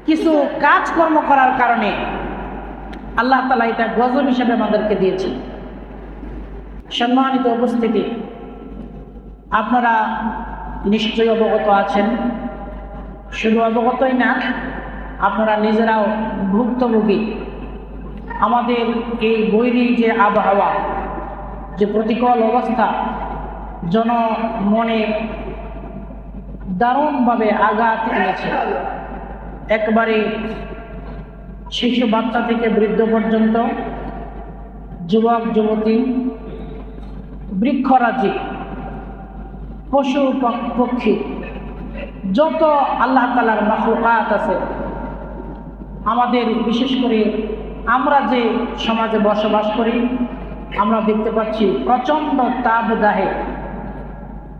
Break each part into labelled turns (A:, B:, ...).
A: কিছু কাজকর্ম করার কারণে আল্লাহ তাআলা এটা গজব হিসেবে আমাদেরকে দিয়েছেন। সম্মানিত উপস্থিতি, আপনারা নিশ্চয়ই অবগত আছেন, শুধু অবগতই না, আপনারা নিজেরাও ভুক্তভোগী। আমাদের এই বৈরী যে আবহাওয়া, যে প্রতিকূল অবস্থা, জনমনে দারুণভাবে আঘাত এনেছে। একবারে শিশু বাচ্চা থেকে বৃদ্ধ পর্যন্ত, যুবক যুবতী, বৃক্ষরাজি, পশু পক্ষী, যত আল্লাহ তাআলার মাখলুকাত আছে, আমাদের বিশেষ করে আমরা যে সমাজে বসবাস করি, আমরা দেখতে পাচ্ছি প্রচণ্ড তাপদাহে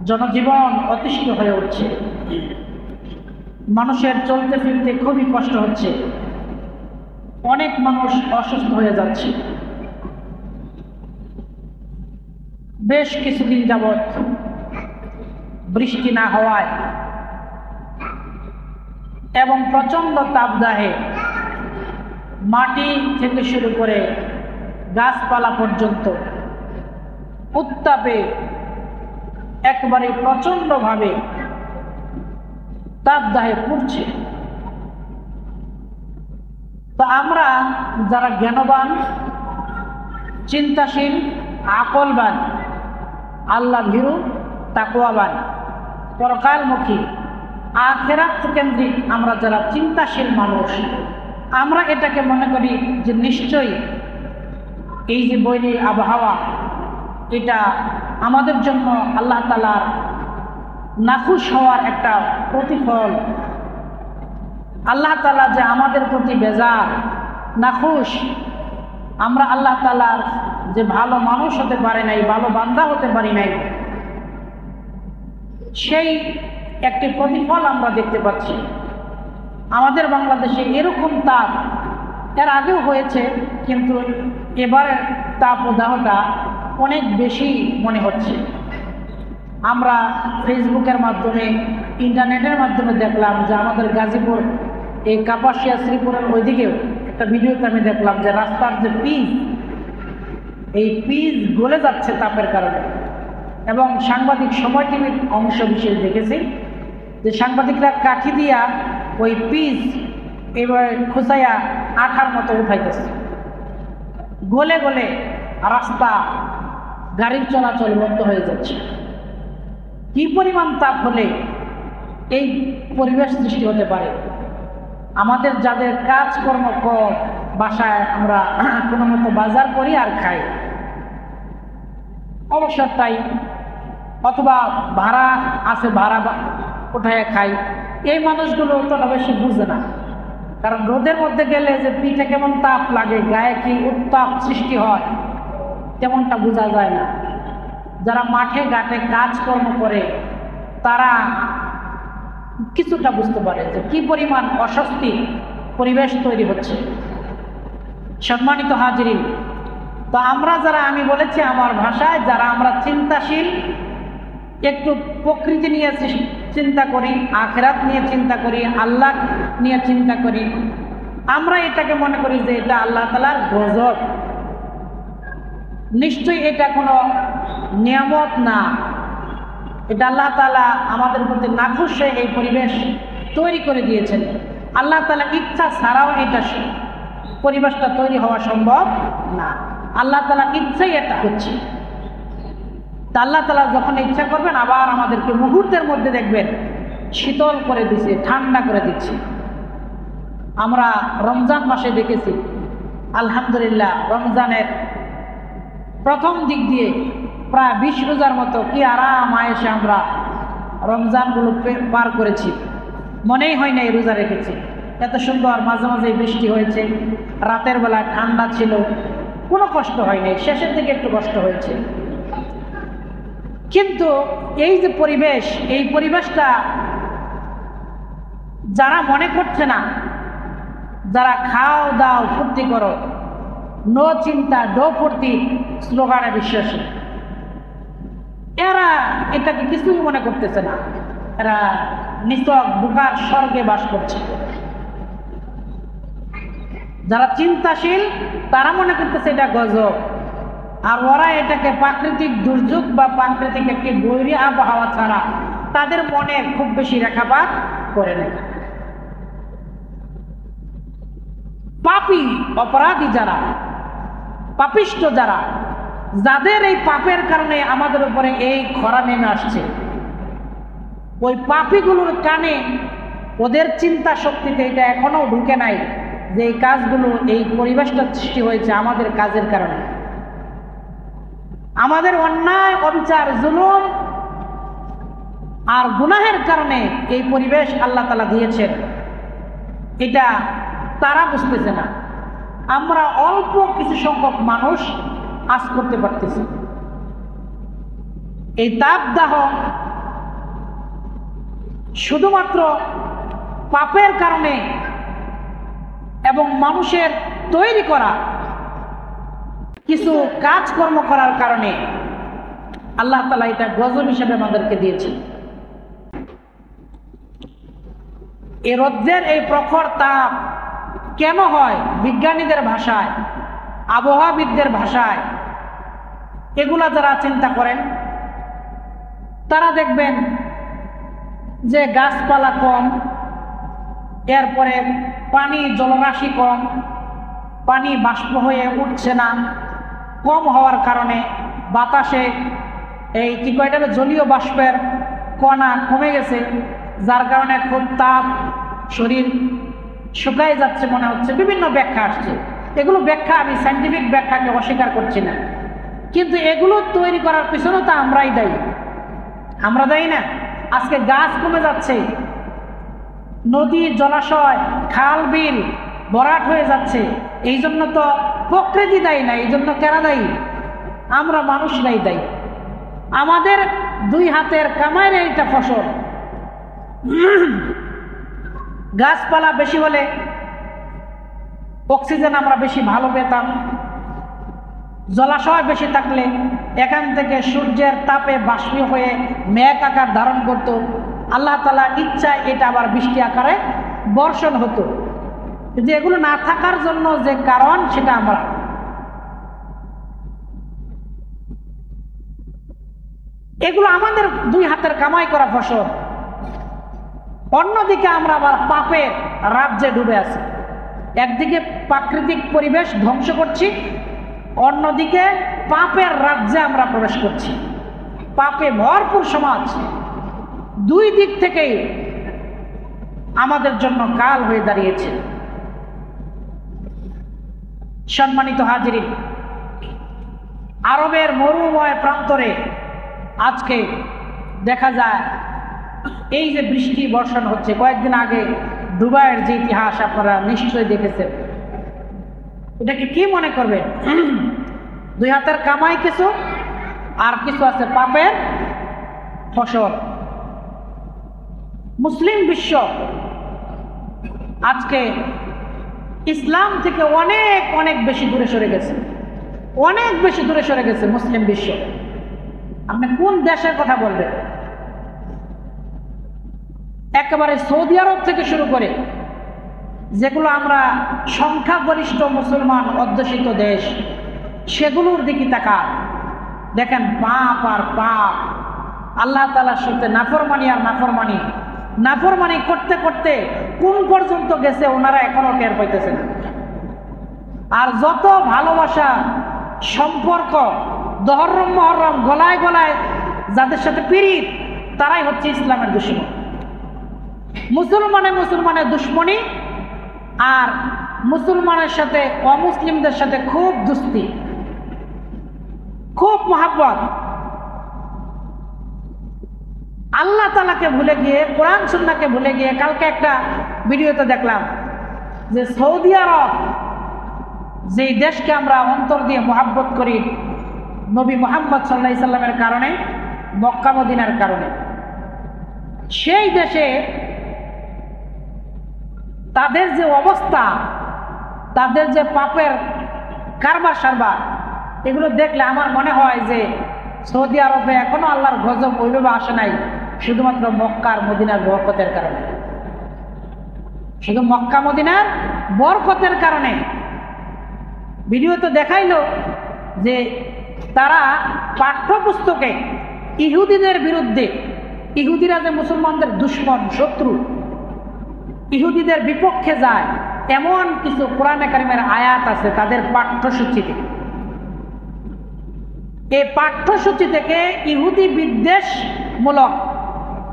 A: জনজীবন অতিষ্ঠ হয়ে উঠছে। মানুষের চলতে ফিরতে খুবই কষ্ট হচ্ছে, অনেক মানুষ অসুস্থ হয়ে যাচ্ছে। বেশ কিছুদিন যাবৎ বৃষ্টি না হওয়ায় এবং প্রচণ্ড তাপদাহে মাটি থেকে শুরু করে গাছপালা পর্যন্ত উত্তাপে একবারে প্রচণ্ডভাবে তাপদাহে পুড়ছে। তো আমরা যারা জ্ঞানবান, চিন্তাশীল, আকলবান, আল্লাহ ভীরু, তাকওয়াবান, পরকালমুখী, আখিরাত কেন্দ্রিক আমরা যারা চিন্তাশীল মানুষ, আমরা এটাকে মনে করি যে নিশ্চয়ই এই যে বৈরী আবহাওয়া, এটা আমাদের জন্য আল্লাহ তাআলার নাখুশ হওয়ার একটা প্রতিফল। আল্লাহ তাআলা যে আমাদের প্রতি বেজার, নাখুশ, আমরা আল্লাহ তাআলার যে ভালো মানুষ হতে পারি নাই, ভালো বান্দা হতে পারি নাই, সেই একটি প্রতিফল আমরা দেখতে পাচ্ছি। আমাদের বাংলাদেশে এরকম তাপ এর আগেও হয়েছে, কিন্তু এবারে তাপদাহটা অনেক বেশি মনে হচ্ছে। আমরা ফেসবুকের মাধ্যমে, ইন্টারনেটের মাধ্যমে দেখলাম যে আমাদের গাজীপুর, এই কাপাসিয়া শ্রীপুরের ওইদিকেও একটা ভিডিওতে আমি দেখলাম যে রাস্তার যে পিচ, এই পিচ গলে যাচ্ছে তাপের কারণে। এবং সাংবাদিক সময় টিভির অংশ বিশেষ দেখেছি যে সাংবাদিকরা কাঠি দিয়া ওই পিচ এবার খুঁচাইয়া আঠার মতো উঠাইতেছে, গলে গলে রাস্তা, গাড়ির চলাচল বন্ধ হয়ে যাচ্ছে। কি পরিমাণ তাপ হলে এই পরিবেশ সৃষ্টি হতে পারে? আমাদের যাদের কাজকর্ম কম, বাসায় আমরা কোনো মতো বাজার করি আর খাই, অবসর তাই, অথবা ভাড়া আছে, ভাড়া উঠায় খাই, এই মানুষগুলো অতটা বেশি বুঝে না। কারণ রোদের মধ্যে গেলে যে পিঠে কেমন তাপ লাগে, গায়ে কি উত্তাপ সৃষ্টি হয়, তেমনটা বোঝা যায় না। যারা মাঠে ঘাটে কাজকর্ম করে তারা কিছুটা বুঝতে পারে যে কি পরিমাণ অস্বস্তি পরিবেশ তৈরি হচ্ছে। সম্মানিত হাজিরিন, তো আমরা যারা, আমি বলেছি আমার ভাষায়, যারা আমরা চিন্তাশীল, একটু প্রকৃতি নিয়ে চিন্তা করি, আখিরাত নিয়ে চিন্তা করি, আল্লাহ নিয়ে চিন্তা করি, আমরা এটাকে মনে করি যে এটা আল্লাহ তাআলার গজব। নিশ্চয়ই এটা কোনো নিয়ামত না, এটা আল্লাহ তাআলা আমাদের প্রতি নাখুশ হয়ে এই পরিবেশ তৈরি করে দিয়েছেন। আল্লাহ তাআলা ইচ্ছা ছাড়াও এটা পরিবেশটা তৈরি হওয়া সম্ভব না। আল্লাহ তাআলা ইচ্ছাই এটা হচ্ছে। তা আল্লাহ তাআলা যখন ইচ্ছা করবেন, আবার আমাদেরকে মুহূর্তের মধ্যে দেখবেন শীতল করে দিচ্ছে, ঠান্ডা করে দিচ্ছে। আমরা রমজান মাসে দেখেছি, আলহামদুলিল্লাহ, রমজানের প্রথম দিক দিয়ে প্রায় 20 রোজার মতো কি আরাম আয়েশে আমরা রমজানগুলো পার করেছি। মনেই হয় না এই রোজা রেখেছি, এত সুন্দর। মাঝে মাঝে বৃষ্টি হয়েছে, রাতের বেলা ঠান্ডা ছিল, কোনো কষ্ট হয়নি। শেষের দিকে একটু কষ্ট হয়েছে, কিন্তু এই যে পরিবেশ, এই পরিবেশটা যারা মনে করছে না, যারা খাও দাও ফুর্তি করো, নো চিন্তা ডো ফুর্তি স্লোগানে বিশ্বাসী, এরা এটাকে কিছুই মনে করতেছে না। এরা নিছক বুকার স্বর্গে বাস করছে। যারা চিন্তাশীল তারা মনে করতেছে এটা গজব, আর ওরা এটাকে প্রাকৃতিক দুর্যোগ বা প্রাকৃতিক একটি বৈরী আবহাওয়া ছাড়া তাদের মনে খুব বেশি রেখাপাত করে নেয়। পাপী অপরাধী যারা, পাপিষ্ঠ যারা, যাদের এই পাপের কারণে আমাদের উপরে এই খরা নেমে আসছে, ওই পাপীগুলোর কানে ওদের চিন্তা শক্তিতে এটা এখনো ঢুকে নাই যে এই কাজগুলো, এই পরিবেশটা সৃষ্টি হয়েছে আমাদের কাজের কারণে, আমাদের অন্যায় অবিচার জুলুম আর গুনাহের কারণে এই পরিবেশ আল্লাহ তাআলা দিয়েছেন। এটা তারা বুঝতেছে না। আমরা অল্প কিছু সংখ্যক মানুষ আজ করতে পারতেছি। এই তাপদাহ শুধুমাত্র পাপের কারণে এবং মানুষের তৈরি করা কিছু কাজকর্ম করার কারণে আল্লাহ তাআলা এটা গজব হিসেবে আমাদেরকে দিয়েছেন। এই রৌদ্রের এই প্রখর তাপ কেন হয়? বিজ্ঞানীদের ভাষায়, আবহাওয়াবিদদের ভাষায়, এগুলা যারা চিন্তা করেন তারা দেখবেন যে গাছপালা কম, এরপরে পানি জলরাশি কম, পানি বাষ্প হয়ে উঠছে না, কম হওয়ার কারণে বাতাসে এই কি কয়টা জলীয় বাষ্পের কণা কমে গেছে, যার কারণে খুব তাপ, শরীর শুকায় যাচ্ছে মনে হচ্ছে। বিভিন্ন ব্যাখ্যা আসছে, এগুলো ব্যাখ্যা, আমি সায়েন্টিফিক ব্যাখ্যাকে অস্বীকার করছি না, কিন্তু এগুলো তৈরি করার পিছনে তো আমরাই দায়ী। আমরা দায়ী না? আজকে গাছ কমে যাচ্ছে, নদী জলাশয় খাল বিল ভরাট হয়ে যাচ্ছে, এই জন্য তো প্রকৃতি দায়ী না, এই জন্য কেনা দায়ী? আমরা মানুষরাই দায়ী। আমাদের দুই হাতের কামাইয়ের এইটা ফসল। গাছপালা বেশি হলে অক্সিজেন আমরা বেশি ভালো পেতাম, জলাশয় বেশি থাকলে এখান থেকে সূর্যের তাপে বাষ্পীয় হয়ে মেঘ আকার ধারণ করত, আল্লাহ তাআলা ইচ্ছায় এটা আবার বৃষ্টি আকারে বর্ষণ হতো। কিন্তু এগুলো না থাকার জন্য যে কারণ, সেটা আমরা এগুলো আমাদের দুই হাতের কামাই করা ফসল। অন্যদিকে আমরা আবার পাপের রাজ্যে ডুবে আছি। একদিকে প্রাকৃতিক পরিবেশ ধ্বংস করছি, অন্যদিকে পাপের রাজ্যে আমরা প্রবেশ করছি। পাপে ভরপুর সমাজ, দুই দিক থেকেই আমাদের জন্য কাল হয়ে দাঁড়িয়েছে। সম্মানিত হাজিরিন, আরবের মরুময় প্রান্তরে আজকে দেখা যায় এই যে বৃষ্টি বর্ষণ হচ্ছে, কয়েকদিন আগে দুবাইয়ের যে ইতিহাস আপনারা নিশ্চয়ই দেখেছেন, এটাকে কি মনে করবেন? দুই হাতের কামাই কিছু, আর কিছু আছে পাপের ফসল। মুসলিম বিশ্ব আজকে ইসলাম থেকে অনেক অনেক বেশি দূরে সরে গেছে, অনেক বেশি দূরে সরে গেছে মুসলিম বিশ্ব। আপনি কোন দেশের কথা বলবেন? একেবারে সৌদি আরব থেকে শুরু করে, যেগুলো আমরা সংখ্যাগরিষ্ঠ মুসলমান অধ্যুষিত দেশ, সেগুলোর দিকে তাকান, দেখেন পাপ আর পাপ, আল্লাহ তাআলার সাথে নাফরমানি আর নাফরমানি, নাফরমানি করতে করতে কোন পর্যন্ত গেছে ওনারা এখনো টের পাইতেছে না। আর যত ভালোবাসা সম্পর্ক, দহরম মহরম, গলায় গলায় যাদের সাথে পীড়িত, তারাই হচ্ছে ইসলামের দুশমন। মুসলমানের দুশ্মনী, আর মুসলমানের সাথে অমুসলিমদের সাথে খুব দুস্তি, খুব মহাব্বত। আল্লাহ তাআলাকে ভুলে গিয়ে, কোরআন সুন্নাহকে ভুলে গিয়ে, কালকে একটা ভিডিওতে দেখলাম যে সৌদি আরব, যেই দেশকে আমরা অন্তর দিয়ে মহাব্বত করি নবী মুহাম্মদ সাল্লাল্লাহু আলাইহি সাল্লামের কারণে, মক্কা মদিনার কারণে, সেই দেশে তাদের যে অবস্থা, তাদের যে পাপের কারবার সারবার, এগুলো দেখলে আমার মনে হয় যে সৌদি আরবে এখনো আল্লাহর গজব ওইভাবে আসে নাই, শুধুমাত্র মক্কা আর মদিনার বরকতের কারণে, শুধু মক্কা মদিনার বরকতের কারণে ভিডিওতে দেখাইলো যে তারা পাঠ্যপুস্তকে ইহুদিদের বিরুদ্ধে, ইহুদিরা যে মুসলমানদের দুশ্মন শত্রু, ইহুদিদের বিপক্ষে যায় এমন কিছু কোরআনে কারিমের আয়াত আছে তাদের পাঠ্যসূচিতে। এই পাঠ্যসূচি থেকে ইহুদি বিদ্বেষমূলক,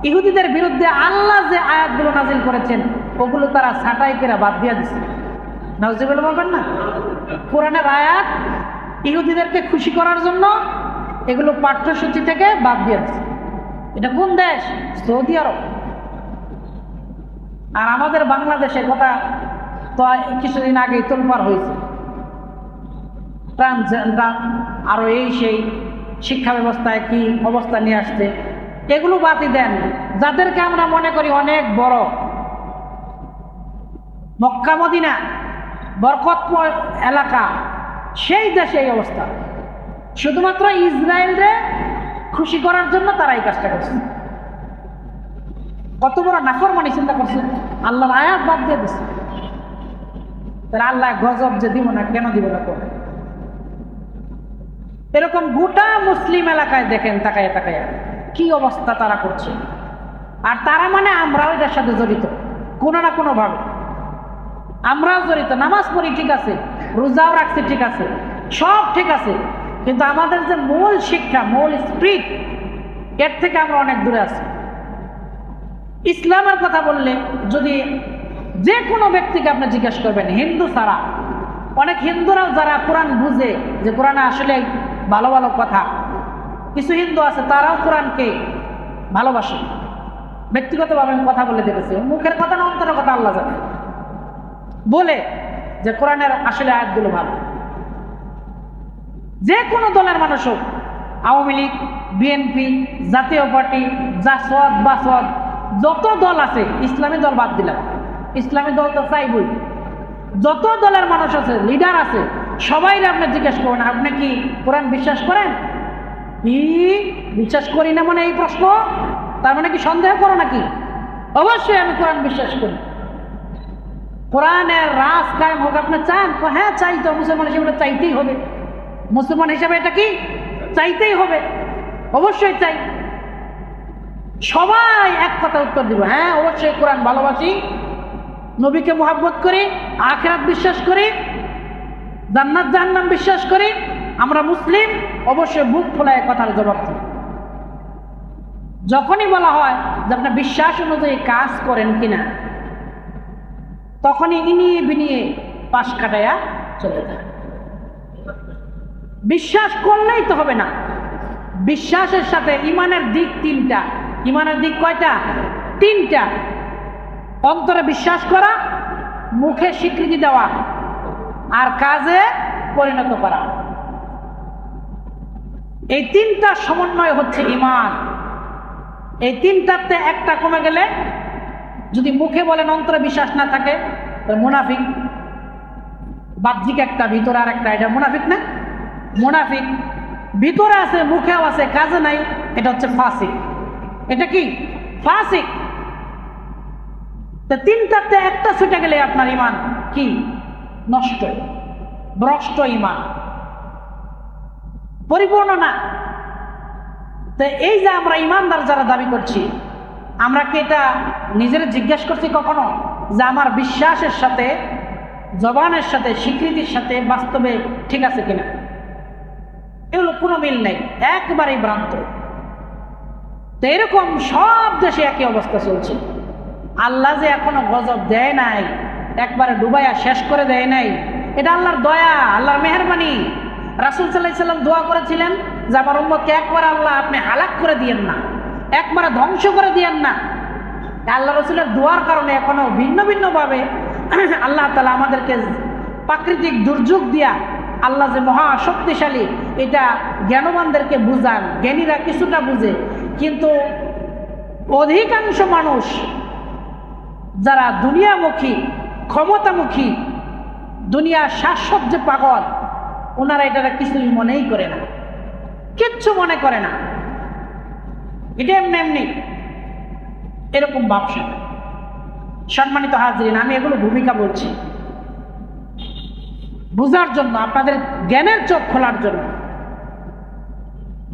A: ইহুদিদের বিরুদ্ধে আল্লাহ যে আয়াতগুলো নাজিল করেছেন ওগুলো তারা ছাঁটাই করে বাদ দিয়ে দিচ্ছে। নাউজুবিল্লাহ বলবেন না? কোরআনের আয়াত ইহুদিদেরকে খুশি করার জন্য এগুলো পাঠ্যসূচি থেকে বাদ দিয়ে দিচ্ছে। এটা কোন দেশ? সৌদি আরব। আর আমাদের বাংলাদেশের কথা তো কিছুদিন আগেই তোলপাড় হয়েছে, ট্রান্সজেন্ডার আরো এই সেই শিক্ষা ব্যবস্থায় কি অবস্থা নিয়ে আসছে, এগুলো বাতি দেন। যাদেরকে আমরা মনে করি অনেক বড়, মক্কা মদিনা বরকতময় এলাকা, সেই দেশে এই অবস্থা। শুধুমাত্র ইসরায়েলরে খুশি করার জন্য তারা এই কাজটা করছে। কত বড় নাফরমানি চিন্তা করছে, আল্লাহর আয়াত বাদ দিয়ে দিচ্ছে। তাহলে আল্লাহ গজব যে দিব না, কেন দিব না? করে এরকম গোটা মুসলিম এলাকায় দেখেন, তাকায় তাকায় কি অবস্থা তারা করছে। আর তারা মানে আমরাও এটার সাথে জড়িত কোনো না কোনো ভাবে। আমরাও জড়িত, নামাজ পড়ি ঠিক আছে, রোজাও রাখছি ঠিক আছে, সব ঠিক আছে, কিন্তু আমাদের যে মূল শিক্ষা, মূল স্পিরিট, এর থেকে আমরা অনেক দূরে আছি। ইসলামের কথা বললে যদি যে কোনো ব্যক্তিকে আপনি জিজ্ঞেস করবেন, হিন্দু ছাড়া, অনেক হিন্দুরাও যারা কোরআন বুঝে, যে কোরআনে আসলে ভালো ভালো কথা, কিছু হিন্দু আছে তারাও কোরআনকে ভালোবাসে। ব্যক্তিগতভাবে আমি কথা বলে দেখেছি, মুখের কথা না অন্তরের কথা আল্লাহ জানে, বলে যে কোরআনের আসলে আয়াতগুলো ভালো। যে কোনো দলের মানুষ হোক, আওয়ামী লীগ, বিএনপি, জাতীয় পার্টি, জাসদ, বাসদ, যত দল আছে, ইসলামী দল বাদ দিলাম, ইসলামী দল তো চাইবই, যত দলের মানুষ আছে, লিডার আছে, সবাই আপনি জিজ্ঞেস করবেন আপনি কি কোরআন বিশ্বাস করেন? কি বিশ্বাস করি না মানে এই প্রশ্ন? তার মানে কি সন্দেহ করো নাকি? অবশ্যই আমি কোরআন বিশ্বাস করি। কোরআনের রাজ কায়েম হোক আপনি চান? হ্যাঁ চাই, তো মুসলমান হিসেবে চাইতেই হবে, মুসলমান হিসেবে এটা কি চাইতেই হবে, অবশ্যই চাই। সবাই এক কথা উত্তর দিব, হ্যাঁ অবশ্যই কোরআন ভালোবাসি, নবীকে মুহাব্বত করি, আখিরাত বিশ্বাস করি, জান্নাত জাহান্নাম বিশ্বাস করি, আমরা মুসলিম, অবশ্যই বুক ফোলায় কথার জবাব দিই। যখনই বলা হয় যে আপনি বিশ্বাস অনুযায়ী কাজ করেন কিনা, তখনই ইনিয়ে বিনিয়ে পাশ কাটাইয়া চলে যায়। বিশ্বাস করলেই তো হবে না, বিশ্বাসের সাথে ইমানের দিক তিনটা। ইমানের দিক কয়টা? তিনটা। অন্তরে বিশ্বাস করা, মুখে স্বীকৃতি দেওয়া, আর কাজে পরিণত করা। এই তিনটা সমন্বয় হচ্ছে ইমান। এই তিনটাতে একটা কমে গেলে, যদি মুখে বলেন অন্তরে বিশ্বাস না থাকে, মুনাফিক। বাহ্যিক একটা, ভিতরে আর একটা, এটা মুনাফিক না? মুনাফিক ভিতরে আছে, মুখেও আছে, কাজে নাই, এটা হচ্ছে ফাসিক। এটা কি? ফাসিক। তো তিনটাতে একটা ছুটে গেলে আপনার ইমান কি? নষ্ট, ভ্রষ্ট ইমান, পরিপূর্ণ না। তো এই যে আমরা ইমানদার যারা দাবি করছি, আমরা কি এটা নিজের জিজ্ঞেস করছি কখনো যে আমার বিশ্বাসের সাথে, জবানের সাথে, স্বীকৃতির সাথে বাস্তবে ঠিক আছে কিনা? এগুলো কোনো মিল নেই, একবারেই ভ্রান্ত। তো এরকম সব দেশে একই অবস্থা চলছে। আল্লাহ যে এখনো গজব দেয় নাই, একবারে ডুবাইয়া শেষ করে দেয় নাই, এটা আল্লাহর দয়া, আল্লাহর মেহেরবানি। রাসূল সাল্লাল্লাহু আলাইহি ওয়াসাল্লাম দোয়া করেছিলেন যে আমার উম্মতকে একবার আল্লাহ আপনি হালাক করে দিয়েন না, একবারে ধ্বংস করে দিয়েন না। আল্লাহ রাসূলের দোয়ার কারণে এখনো ভিন্ন ভিন্ন ভাবে আল্লাহ তাআলা আমাদেরকে প্রাকৃতিক দুর্যোগ দিয়া, আল্লাহ যে মহা শক্তিশালী, এটা জ্ঞানবানদেরকে বুঝান, জ্ঞানীরা কিছুটা বুঝে, কিন্তু অধিকাংশ মানুষ যারা দুনিয়ামুখী, ক্ষমতামুখী, দুনিয়ার শাশ্বজ্যে পাগল, ওনারা এটা কিছুই মনেই করে না, কিচ্ছু মনে করে না। এটা এমনি এমনি এরকম ব্যবসা। সম্মানিত হাজরিন, আমি এগুলো ভূমিকা বলছি। বুঝার জন্য, আপনাদের জ্ঞানের চোখ খোলার জন্য,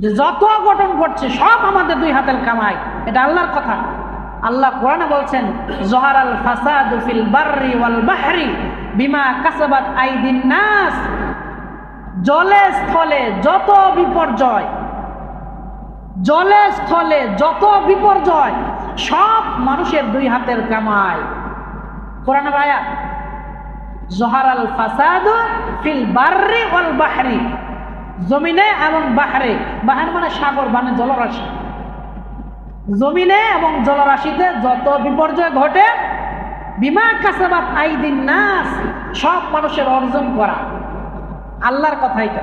A: যে যত গঠন করছে সব আমাদের দুই হাতের কামাই। এটা আল্লাহর কথা। আল্লাহ কোরআনে বলছেন, জহারাল ফাসাদু ফিল বাররি ওয়াল বাহরি বিমা কাসাবাত আইদিন নাস। জলে স্থলে যত বিপর্যয়, জলে স্থলে যত বিপর্যয় সব মানুষের দুই হাতের কামাই। কোরআনের আয়াত, জহারাল ফাসাদু ফিল বাররি ওয়াল বাহরি, জমিনে এবং বাহরে, বাহর মানে সাগর, মানে জলরাশি, জমিনে এবং জলরাশিতে যত বিপর্যয় ঘটে, বিমা কাসাবাত আইদিন নাস, সব মানুষের অর্জন করা। আল্লাহর কথা এটা।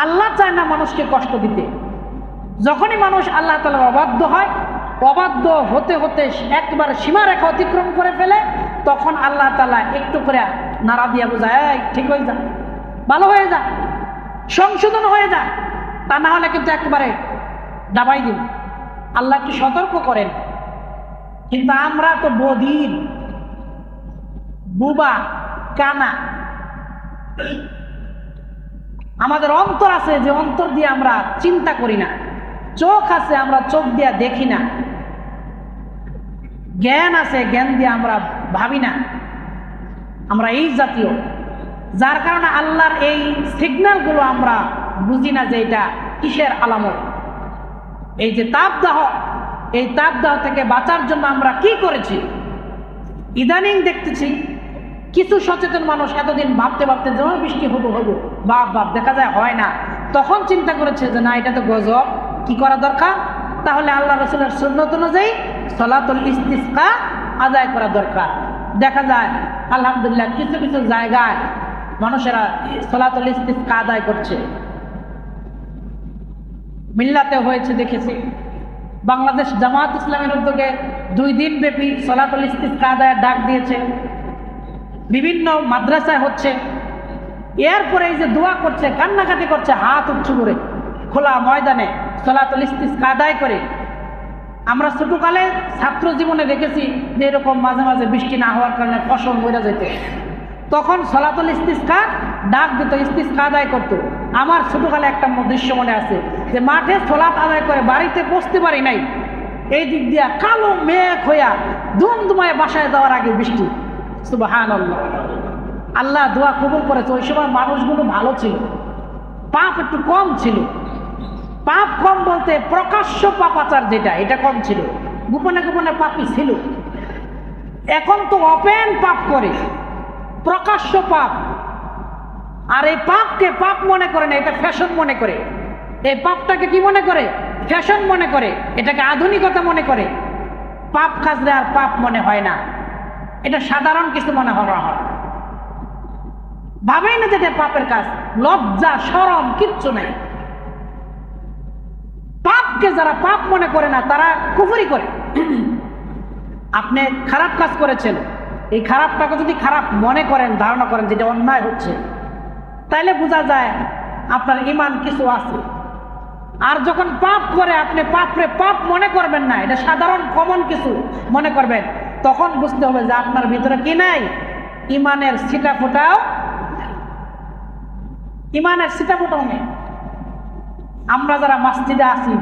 A: আল্লাহ চায় না মানুষকে কষ্ট দিতে। যখনই মানুষ আল্লাহ তাআলার অবাধ্য হয়, অবাধ্য হতে হতে একবার সীমারেখা অতিক্রম করে ফেলে, তখন আল্লাহ তাআলা একটু করে নাড়া দিয়া বোঝায়, ঠিক হয়ে যা, ভালো হয়ে যা, সংশোধন হয়ে যা, তা না হলে কিন্তু একবারে দাবাই দিন। আল্লাহ একটু সতর্ক করেন। কিন্তু আমরা তো বধির, বুবা, কানা। আমাদের অন্তর আছে, যে অন্তর দিয়ে আমরা চিন্তা করি না, চোখ আছে, আমরা চোখ দিয়ে দেখি না, জ্ঞান আছে, জ্ঞান দিয়ে আমরা ভাবি না। আমরা এই জাতীয়, যার কারণে আল্লাহর এই সিগন্যালগুলো আমরা বুঝি না যে এটা কিসের আলামত। এই যে তাপদাহ, এই তাপদাহ থেকে বাঁচার জন্য আমরা কি করেছি? ইদানিং দেখতেছি কিছু সচেতন মানুষ এতদিন ভাবতে ভাবতে যেমন বৃষ্টি হবো হবো, বাপ বাপ, দেখা যায় হয় না, তখন চিন্তা করেছে যে না, এটা তো গজব, কি করা দরকার? তাহলে আল্লাহ রাসূলের সুন্নাত অনুযায়ী সালাতুল ইস্তিসকা আদায় করা দরকার। দেখা যায় আলহামদুলিল্লাহ কিছু কিছু জায়গায় মানুষেরা সালাতুল ইস্তিসকা আদায় করছে। মিল্লাতে হয়েছে, দেখেছি। বাংলাদেশ জামাত ইসলামের উদ্যোগে 2 দিন ব্যাপী সালাতুল ইস্তিসকা আদায়ের ডাক দিয়েছে। বিভিন্ন মাদ্রাসায় হচ্ছে। এরপরে এই যে দোয়া করছে, কান্নাকাটি করছে, হাত উঁচু করে খোলা ময়দানে সালাতুল ইস্তিসকা আদায় করে। আমরা ছোটকালে ছাত্র জীবনে দেখেছি যে এরকম মাঝে মাঝে বৃষ্টি না হওয়ার কারণে ফসল মরে যেত, তখন সালাতুল ইস্তিসকা ডাক দিত, ইস্তিসকা আদায় করতো। আমার ছোটকালে একটা দৃশ্য মনে আছে যে মাঠে সালাত আদায় করে বাড়িতে পৌঁছতে পারি নাই, এই দিক দিয়া কালো মেঘ হইয়া ধুমধুমায় বাসায় যাওয়ার আগে বৃষ্টি। সুবহানাল্লাহ। আল্লাহ দোয়া কবুল করেছে। ওই সময় মানুষগুলো ভালো ছিল, পাপ একটু কম ছিল। পাপ কম বলতে প্রকাশ্য পাপাচার যেটা, এটা কম ছিল, গোপনে গোপনে পাপই ছিল। এখন তো ওপেন পাপ করে, প্রকাশ্য পাপ। আর এই পাপকে পাপ মনে করে না, এটা ফ্যাশন মনে করে। এই পাপটাকে কি মনে করে? ফ্যাশন মনে করে, এটাকে আধুনিকতা মনে করে। পাপ কাজরে আর পাপ মনে হয় না, এটা সাধারণ কিছু মনে করা হয়। ভাবেই না যেটা পাপের কাজ, লজ্জা শরম কিচ্ছু নাই। পাপকে যারা পাপ মনে করে না, তারা কুফরি করে। আপনি খারাপ কাজ করেছেন, এই খারাপটাকে যদি খারাপ মনে করেন, ধারণা করেন যেটা অন্যায় হচ্ছে, তাইলে বোঝা যায় আপনার ঈমান কিছু আছে। আর যখন পাপ করে আপনি পাপরে পাপ মনে করবেন না, এটা সাধারণ কমন কিছু মনে করবেন, তখন বুঝতে হবে যে আপনার ভিতরে কি নাই? ঈমানের ছিটা ফোটাও, ঈমানের ছিটা ফোটাও নেই। আমরা যারা মসজিদে আছি,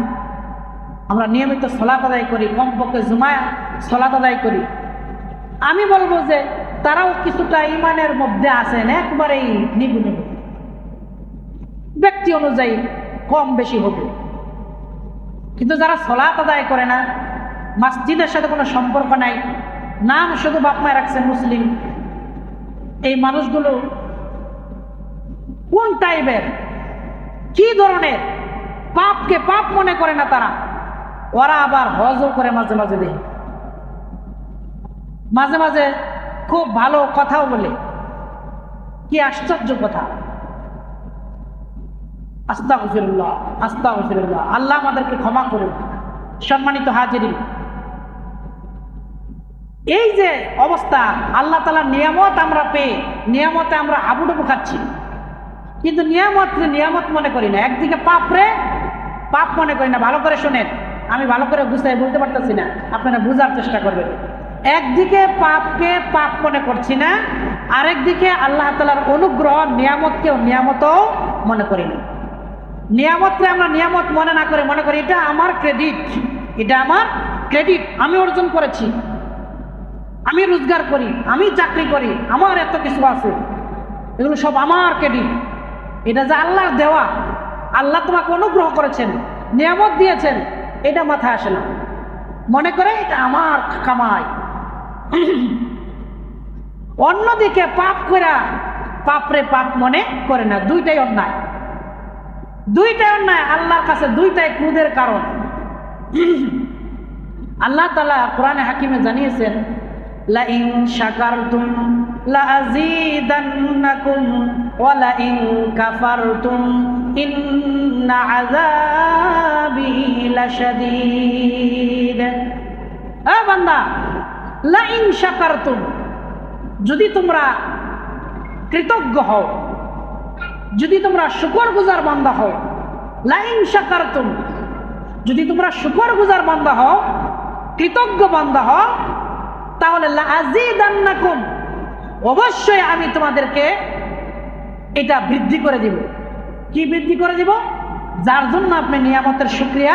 A: আমরা নিয়মিত সালাত আদায় করি, কমপক্ষে জুমায় সালাত আদায় করি, আমি বলবো যে তারাও কিছুটা ঈমানের মধ্যে আছেন, একবারেই নিবু নিবু, ব্যক্তি অনুযায়ী কম বেশি হবে। কিন্তু যারা সালাত আদায় করে না, মসজিদের সাথে কোনো সম্পর্ক নাই, নাম শুধু বাপ মায় রাখছে মুসলিম, এই মানুষগুলো কোন টাইপের, কি ধরনের? পাপকে পাপ মনে করে না তারা। ওরা আবার হজও করে মাঝে মাঝে, দেখি মাঝে মাঝে খুব ভালো কথাও বলে। কি আশ্চর্য কথা! আস্তাগফিরুল্লাহ, আস্তাগফিরুল্লাহ। আল্লাহ আমাদেরকে ক্ষমা করুন। সম্মানিত হাজিরিন, এই যে অবস্থা, আল্লাহ তাআলার নিয়ামত আমরা পেয়ে নিয়ামতে আমরা হাবুডুবু খাচ্ছি, কিন্তু নিয়ামত মনে করি না। একদিকে পাপরে পাপ মনে করি না। ভালো করে শোনেন, আমি ভালো করে গুছাই বলতে পারতেছি না, আপনারা বুঝার চেষ্টা করবেন। একদিকে পাপকে পাপ মনে করছি না, আরেকদিকে আল্লাহ তাআলার অনুগ্রহ নিয়ামতকেও নিয়ামতও মনে করি না। নিয়ামতকে আমরা নিয়ামত মনে না করে মনে করি এটা আমার ক্রেডিট, এটা আমার ক্রেডিট, আমি অর্জন করেছি, আমি রোজগার করি, আমি চাকরি করি, আমার এত কিছু আছে, এগুলো সব আমার ক্রেডিট। এটা যে আল্লাহর দেওয়া, আল্লাহ তোমাকে অনুগ্রহ করেছেন, নিয়ামত দিয়েছেন, এটা মাথায় আসে না, মনে করে এটা আমার কামাই। অন্যদিকে পাপ করে পাপরে পাপ মনে করে না, দুইটাই অন্যায়, দুইটাই অন্যায়, আল্লাহর কাছে দুইটাই ক্রোধের কারণ। আল্লাহ তাআলা কোরআনে হাকিমে জানিয়েছেন, লা ইন শাকারতুম লা আযীদান্নাকুম ওয়া লা ইন কাফারতুম ইন্না আযাবি লাশাদীদ। এ বান্দা, লা ইন শাকারতুম, যদি তোমরা কৃতজ্ঞ হও, যদি তোমরা শুকরগুজার বান্দা হও, লা ইন শাকারতুম, যদি তোমরা শুকরগুজার বান্দা হও, কৃতজ্ঞ বান্দা হও, তাহলে লা আযীদান্নাকুম, অবশ্যই আমি তোমাদেরকে এটা বৃদ্ধি করে দিব। কি বৃদ্ধি করে দিব? যার জন্য আপনি নিয়ামতের শুকরিয়া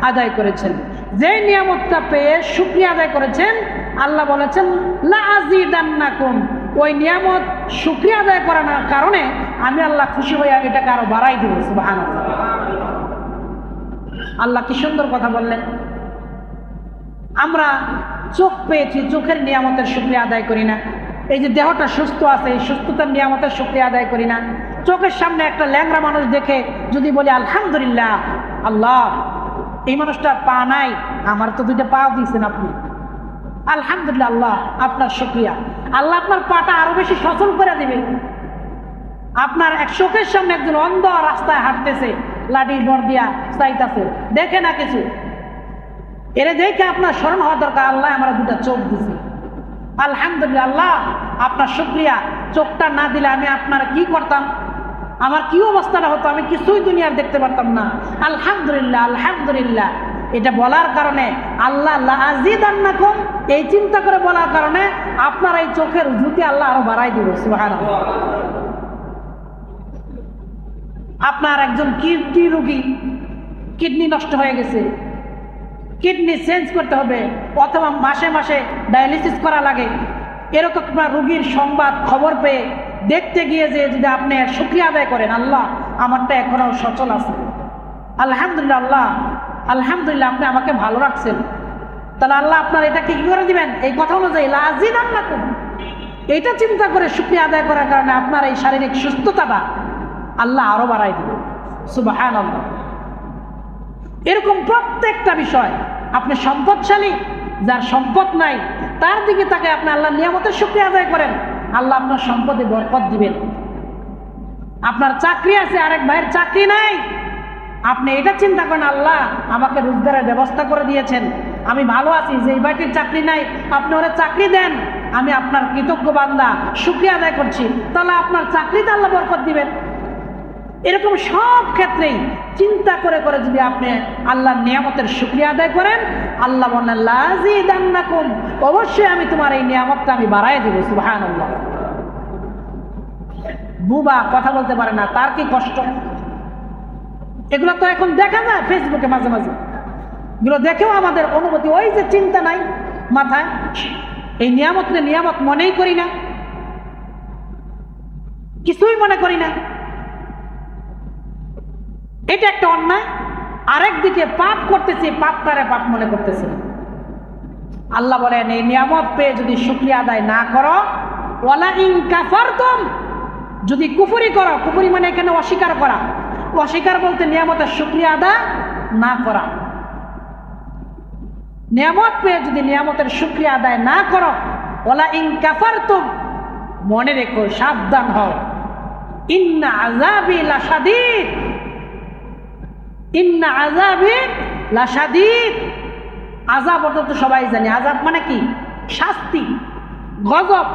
A: আদায় করেছেন, যে নিয়ামতটা পেয়ে শুকরিয়া আদায় করেছেন, আল্লাহ বলেছেন লা আযীদান্নাকুম, ওই নিয়ামত শুকরিয়া আদায় করার কারণে আমি আল্লাহ খুশি হয়ে এটাকে আরো বাড়াই দিব। সুবহানাল্লাহ। আল্লাহ কি সুন্দর কথা বললেন। আমরা চোখ পেয়েছি, চোখের নিয়ামতের শুকরিয়া আদায় করি না। এই যে দেহটা সুস্থ আছে, এই সুস্থতার নিয়ামতের শুকরিয়া আদায় করি না। চোখের সামনে একটা ল্যাংড়া মানুষ দেখে যদি বলি আলহামদুলিল্লাহ, আল্লাহ এই মানুষটার পা নাই, আমার তো দুইটা পা দিয়েছেন আপনি, আলহামদুলিল্লাহ আল্লাহ আপনার শুকরিয়া। আল্লাহ আপনার পাটা আরো বেশি সচল করে দিবেন। আপনার এক চোখের সামনে একজন অন্ধ রাস্তায় হাঁটতেছে, লাঠির বর দিয়া চাইতেছে, দেখে না কিছু, এরে দেখে আপনার স্মরণ হওয়া দরকার, আল্লাহ আমার দুটা চোখ দিছে, আলহামদুলিল্লাহ আল্লাহ আপনার শুকরিয়া। চোখটা না দিলে আমি আপনার কি করতাম, আমার কি অবস্থাটা হতো, আমি কিছুই দুনিয়ার দেখতে পারতাম না। আলহামদুলিল্লাহ আলহামদুলিল্লাহ, এটা বলার কারণে আল্লাহ লা আযীদান্নাকুম, এই চিন্তা করে বলার কারণে আপনার এই চোখের জ্যোতি আল্লাহ আরো বাড়াই দিব। সুবহানাল্লাহ। আপনার একজন কিডনি রোগী, কিডনি নষ্ট হয়ে গেছে, কিডনি চেঞ্জ করতে হবে, অথবা মাসে মাসে ডায়ালিসিস করা লাগে, এরকম আপনার রোগীর সংবাদ খবর পেয়ে দেখতে গিয়ে যে যদি আপনি শুকরিয়া আদায় করেন, আল্লাহ আমারটা এখনো সচল আছে, আলহামদুলিল্লাহ আল্লাহ আলহামদুলিল্লাহ আপনি আমাকে ভালো রাখছেন, তাহলে আল্লাহ আপনার এটা কি করে দিবেন? এই কথা অনুযায়ী লা আযীদান্নাকুম, এইটা চিন্তা করে শুকরিয়া আদায় করার কারণে আপনার এই শারীরিক সুস্থতাটা আল্লাহ আরো বাড়াই দিবেন। সুবহানাল্লাহ। এরকম প্রত্যেকটা বিষয়, আপনি সম্পদশালী, যার সম্পদ নাই তার দিকে তাকে আপনি আল্লাহ নিয়ামতের শুকরিয়া আদায় করেন, আল্লাহ আপনার সম্পদে বরকত দিবেন। আপনার চাকরি আছে, আরেক ভাইয়ের চাকরি নাই, আপনি এটা চিন্তা করেন আল্লাহ আমাকে রোজগারের ব্যবস্থা করে দিয়েছেন, আমি ভালো আছি, যে এই ভাইটির চাকরি নাই আপনি ওরা চাকরি দেন, আমি আপনার কৃতজ্ঞ বান্দা, শুকরিয়া আদায় করছি, তাহলে আপনার চাকরিতে আল্লাহ বরকত দিবেন। এরকম সব ক্ষেত্রেই চিন্তা করে করে যদি আপনি আল্লাহর নিয়ামতের শুকরিয়া আদায় করেন, আল্লাহ বলেন লা আযীদান্নাকুম, অবশ্যই আমি তোমার এই নিয়ামতটা আমি বাড়ায় দেব। সুবহানাল্লাহ। বুবা কথা বলতে পারে না, তার কি কষ্ট। এগুলো তো এখন দেখা যায় ফেসবুকে মাঝে মাঝে, এগুলো দেখেও আমাদের অনুভূতি, ওই যে চিন্তা নাই মাথায়, এই নিয়ামতকে নিয়ামত মনেই করি না, কিছুই মনে করি না, এটা একটা অন্যায়। আরেক দিকে পাপ করতেছি, পাপটারে পাপ মনে করতেছি। আল্লাহ বলেন এই নিয়ামত পেয়ে যদি শুকরিয়া আদায় না করো, ওয়ালা ইন কাফারতুম, যদি কুফরি করো, কুফরি মানে এখানে অস্বীকার করা, অস্বীকার বলতে নিয়ামতের শুকরিয়া আদায় না করা। নিয়ামত পেয়ে যদি নিয়ামতের শুকরিয়া আদায় না করো, ওয়ালা ইন কাফারতুম, মনে রেখো, সাবধান হও, ইন্না আযাবি লাশাদীদ, ইন্না আযাবি লাশাদীদ। আযাব অর্থ তো সবাই জানি, আযাব মানে কি? শাস্তি, গজব।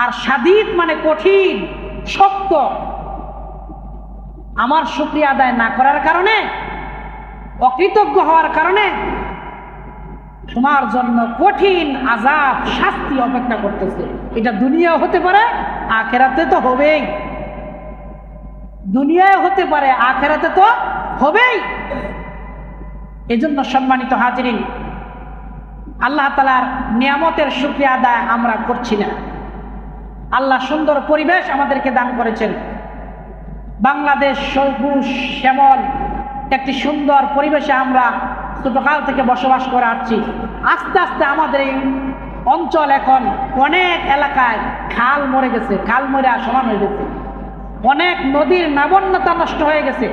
A: আর শাদীদ মানে কঠিন, শক্ত। আমার শুকরিয়া আদায় না করার কারণে, অকৃতজ্ঞ হওয়ার কারণে তোমার জন্য কঠিন আযাব শাস্তি অপেক্ষা করতেছে। এটা দুনিয়া হতে পারে, আখিরাতে তো হবেই। দুনিয়ায় হতে পারে, আখিরাতে তো হবেই। এজন্য সম্মানিত হাজিরিন, আল্লাহ তাআলার নিয়ামতের শুকরিয়া আদায় আমরা করছি না। আল্লাহ সুন্দর পরিবেশ আমাদেরকে দান করেছেন। বাংলাদেশ সবুজ শ্যামল একটি সুন্দর পরিবেশে আমরা ছোটকাল থেকে বসবাস করে আসছি। আস্তে আস্তে আমাদের এই অঞ্চল এখন অনেক এলাকায় খাল মরে গেছে, খাল মরে সমান হয়ে গেছে। অনেক নদীর নাবন্যতা নষ্ট হয়ে গেছে,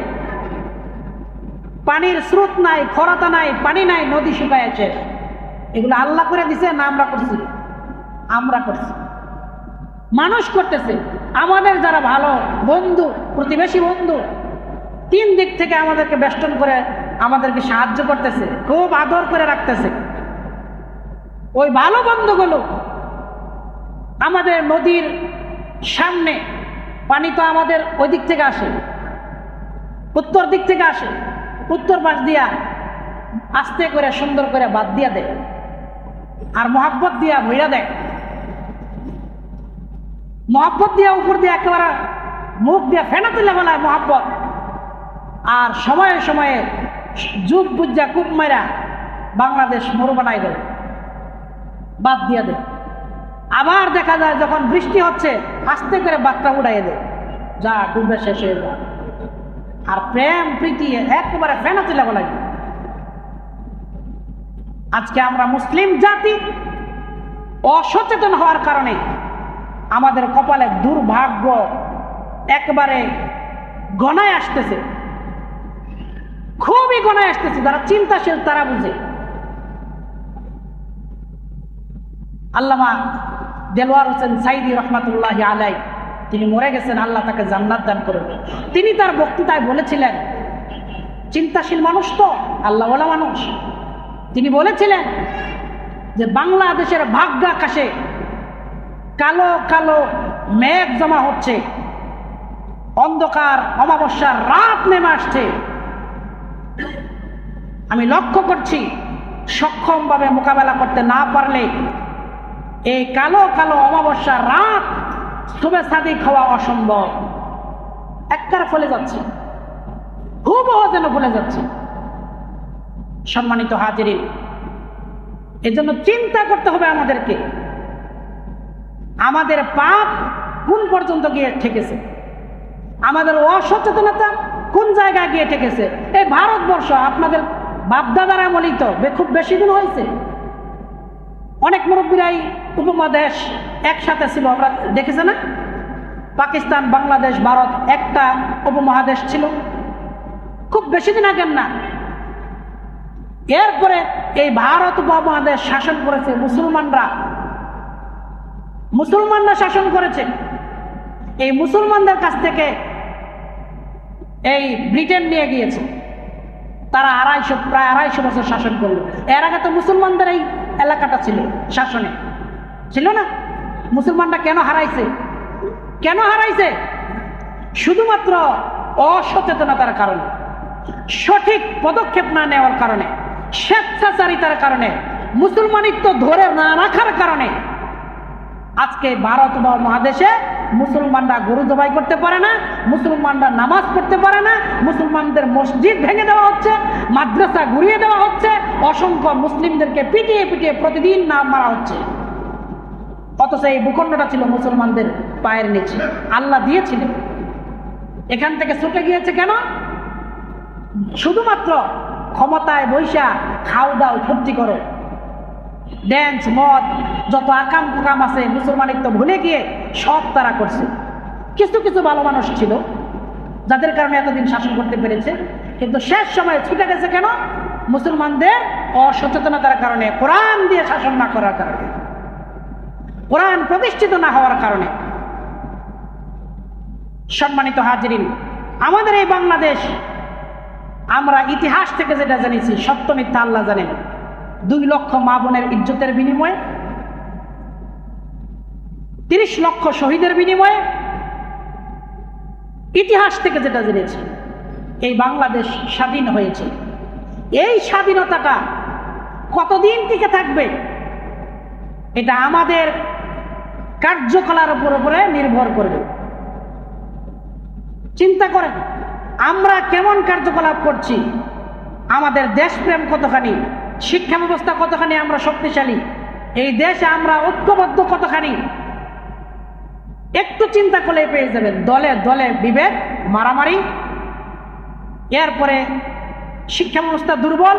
A: পানির স্রোত নাই, খরাতা নাই, পানি নাই, নদী শুকায় আছে। এগুলো আল্লাহ করে দিছে না আমরা করছি? আমরা করছি, মানুষ করতেছে। আমাদের যারা ভালো বন্ধু, প্রতিবেশী বন্ধু, তিন দিক থেকে আমাদেরকে বেষ্টন করে আমাদেরকে সাহায্য করতেছে, খুব আদর করে রাখতেছে। ওই ভালো বন্ধুগুলো আমাদের নদীর সামনে, পানি তো আমাদের ওই দিক থেকে আসে, উত্তর দিক থেকে আসে, উত্তর পাশ দিয়া আস্তে করে সুন্দর করে বাদ দিয়া দেয় আর মহাব্বত দিয়া ভইরা দেয়। মহাব্বত দিয়া উপর দিয়ে একেবারে মুখ দিয়া ফেনা তুলে ফেলায় মহাব্বত। আর সময়ে সময়ে যুগ বুঝা কূপ মাইরা বাংলাদেশ মরু বানাই দেয়, বাদ দিয়া দেয়। আবার দেখা যায় যখন বৃষ্টি হচ্ছে আস্তে করে বাদটা উড়াইয়ে দেয়, যা ডুবে শেষ হয়ে যায়। আর প্রেম প্রীতি একেবারে ফেনা তুলে ফেলায়। আজকে আমরা মুসলিম জাতি অসচেতন হওয়ার কারণে আমাদের কপালে দুর্ভাগ্য একবারে গণায় আসতেছে, খুবই গণায় আসতেছে। যারা চিন্তাশীল তারা বুঝে। আল্লামা দেলোয়ার হোসেন সাইদি রহমাতুল্লাহি আলাই, তিনি মরে গেছেন, আল্লাহ তাকে জান্নাত দান করুন। তিনি তার বক্তৃতায় বলেছিলেন, চিন্তাশীল মানুষ তো আল্লাহওয়ালা মানুষ, তিনি বলেছিলেন যে বাংলাদেশের ভাগ্য আকাশে কালো কালো মেঘ জমা হচ্ছে, অন্ধকার অমাবস্যার রাত নেমে আসছে। আমি লক্ষ্য করছি সক্ষমভাবে মোকাবেলা করতে না পারলে এই কালো কালো অমাবস্যার রাত শুভে সাদিক হওয়া অসম্ভব। একবারে ফলে যাচ্ছে, হুবহু যেন ভুলে যাচ্ছে। সম্মানিত হাজিরিন, এজন্য চিন্তা করতে হবে আমাদেরকে, আমাদের পাপ কোন পর্যন্ত গিয়ে ঠেকেছে, আমাদের অসচেতনতা কোন জায়গায় গিয়ে ঠেকেছে। এই ভারতবর্ষ আপনাদের বাপদাদার আমলেই তো খুব বেশি দিন হয়েছে। অনেক মুরব্বীরাই উপমহাদেশ একসাথে ছিল, আমরা দেখেছি না? পাকিস্তান, বাংলাদেশ, ভারত একটা উপমহাদেশ ছিল, খুব বেশি দিন আগের না। এরপরে এই ভারত উপমহাদেশ শাসন করেছে মুসলমানরা শাসন করেছে। এই মুসলমানদের কাছ থেকে এই ব্রিটেন নিয়ে গিয়েছে, তারা প্রায় 250 বছর শাসন করলো। এর আগে তো মুসলমানদের এই এলাকাটা ছিল শাসনে, ছিল না? মুসলমানরা কেন হারাইছে? শুধুমাত্র অসচেতনতার কারণে, সঠিক পদক্ষেপ না নেওয়ার কারণে, স্বেচ্ছাচারিতার কারণে, মুসলমানিত্ব ধরে না রাখার কারণে আজকে ভারত মহাদেশে মুসলমানরা গরু জবাই করতে পারে না, মুসলমানরা নামাজ পড়তে পারে না, মুসলমানদের মসজিদ ভেঙে দেওয়া হচ্ছে, মাদ্রাসা ঘুরিয়ে দেওয়া হচ্ছে, অসংখ্য মুসলিমদেরকে পিটিয়ে পিটিয়ে প্রতিদিন নাম মারা হচ্ছে। অথচ এই ভূখণ্ডটা ছিল মুসলমানদের পায়ের নিচে, আল্লাহ দিয়েছিলেন। এখান থেকে ছুটে গিয়েছে কেন? শুধুমাত্র ক্ষমতায় বৈশা খাও দাও ফুর্তি করো, ড্যান্স মদ যত আকাম কুকাম আছে মুসলমানিত্ব ভুলে গিয়ে সব তারা করছে। কিছু কিছু ভালো মানুষ ছিল যাদের কারণে এতদিন শাসন করতে পেরেছে, কিন্তু শেষ সময়ে ছুটে গেছে কেন? মুসলমানদের অসচেতনতার কারণে, কোরআন দিয়ে শাসন না করার কারণে, কোরআন প্রতিষ্ঠিত না হওয়ার কারণে। সম্মানিত হাজিরিন, আমাদের এই বাংলাদেশ, আমরা ইতিহাস থেকে যেটা জেনেছি, সত্য মিথ্যা আল্লাহ জানেন, 2 লক্ষ মা বোনের ইজ্জতের বিনিময়ে, 30 লক্ষ শহীদের বিনিময়ে, ইতিহাস থেকে যেটা জেনেছি, এই বাংলাদেশ স্বাধীন হয়েছে। এই স্বাধীনতাটা কতদিন টিকে থাকবে, এটা আমাদের কার্যকলার উপরে নির্ভর করবে। চিন্তা করেন আমরা কেমন কার্যকলাপ করছি, আমাদের দেশপ্রেম কতখানি, শিক্ষা ব্যবস্থা কতখানি আমরা শক্তিশালী, এই দেশে আমরা ঐক্যবদ্ধ কতখানি, একটু চিন্তা করলে পেয়ে যাবেন। দলে দলে বিভেদ, মারামারি, এরপরে শিক্ষা ব্যবস্থা দুর্বল,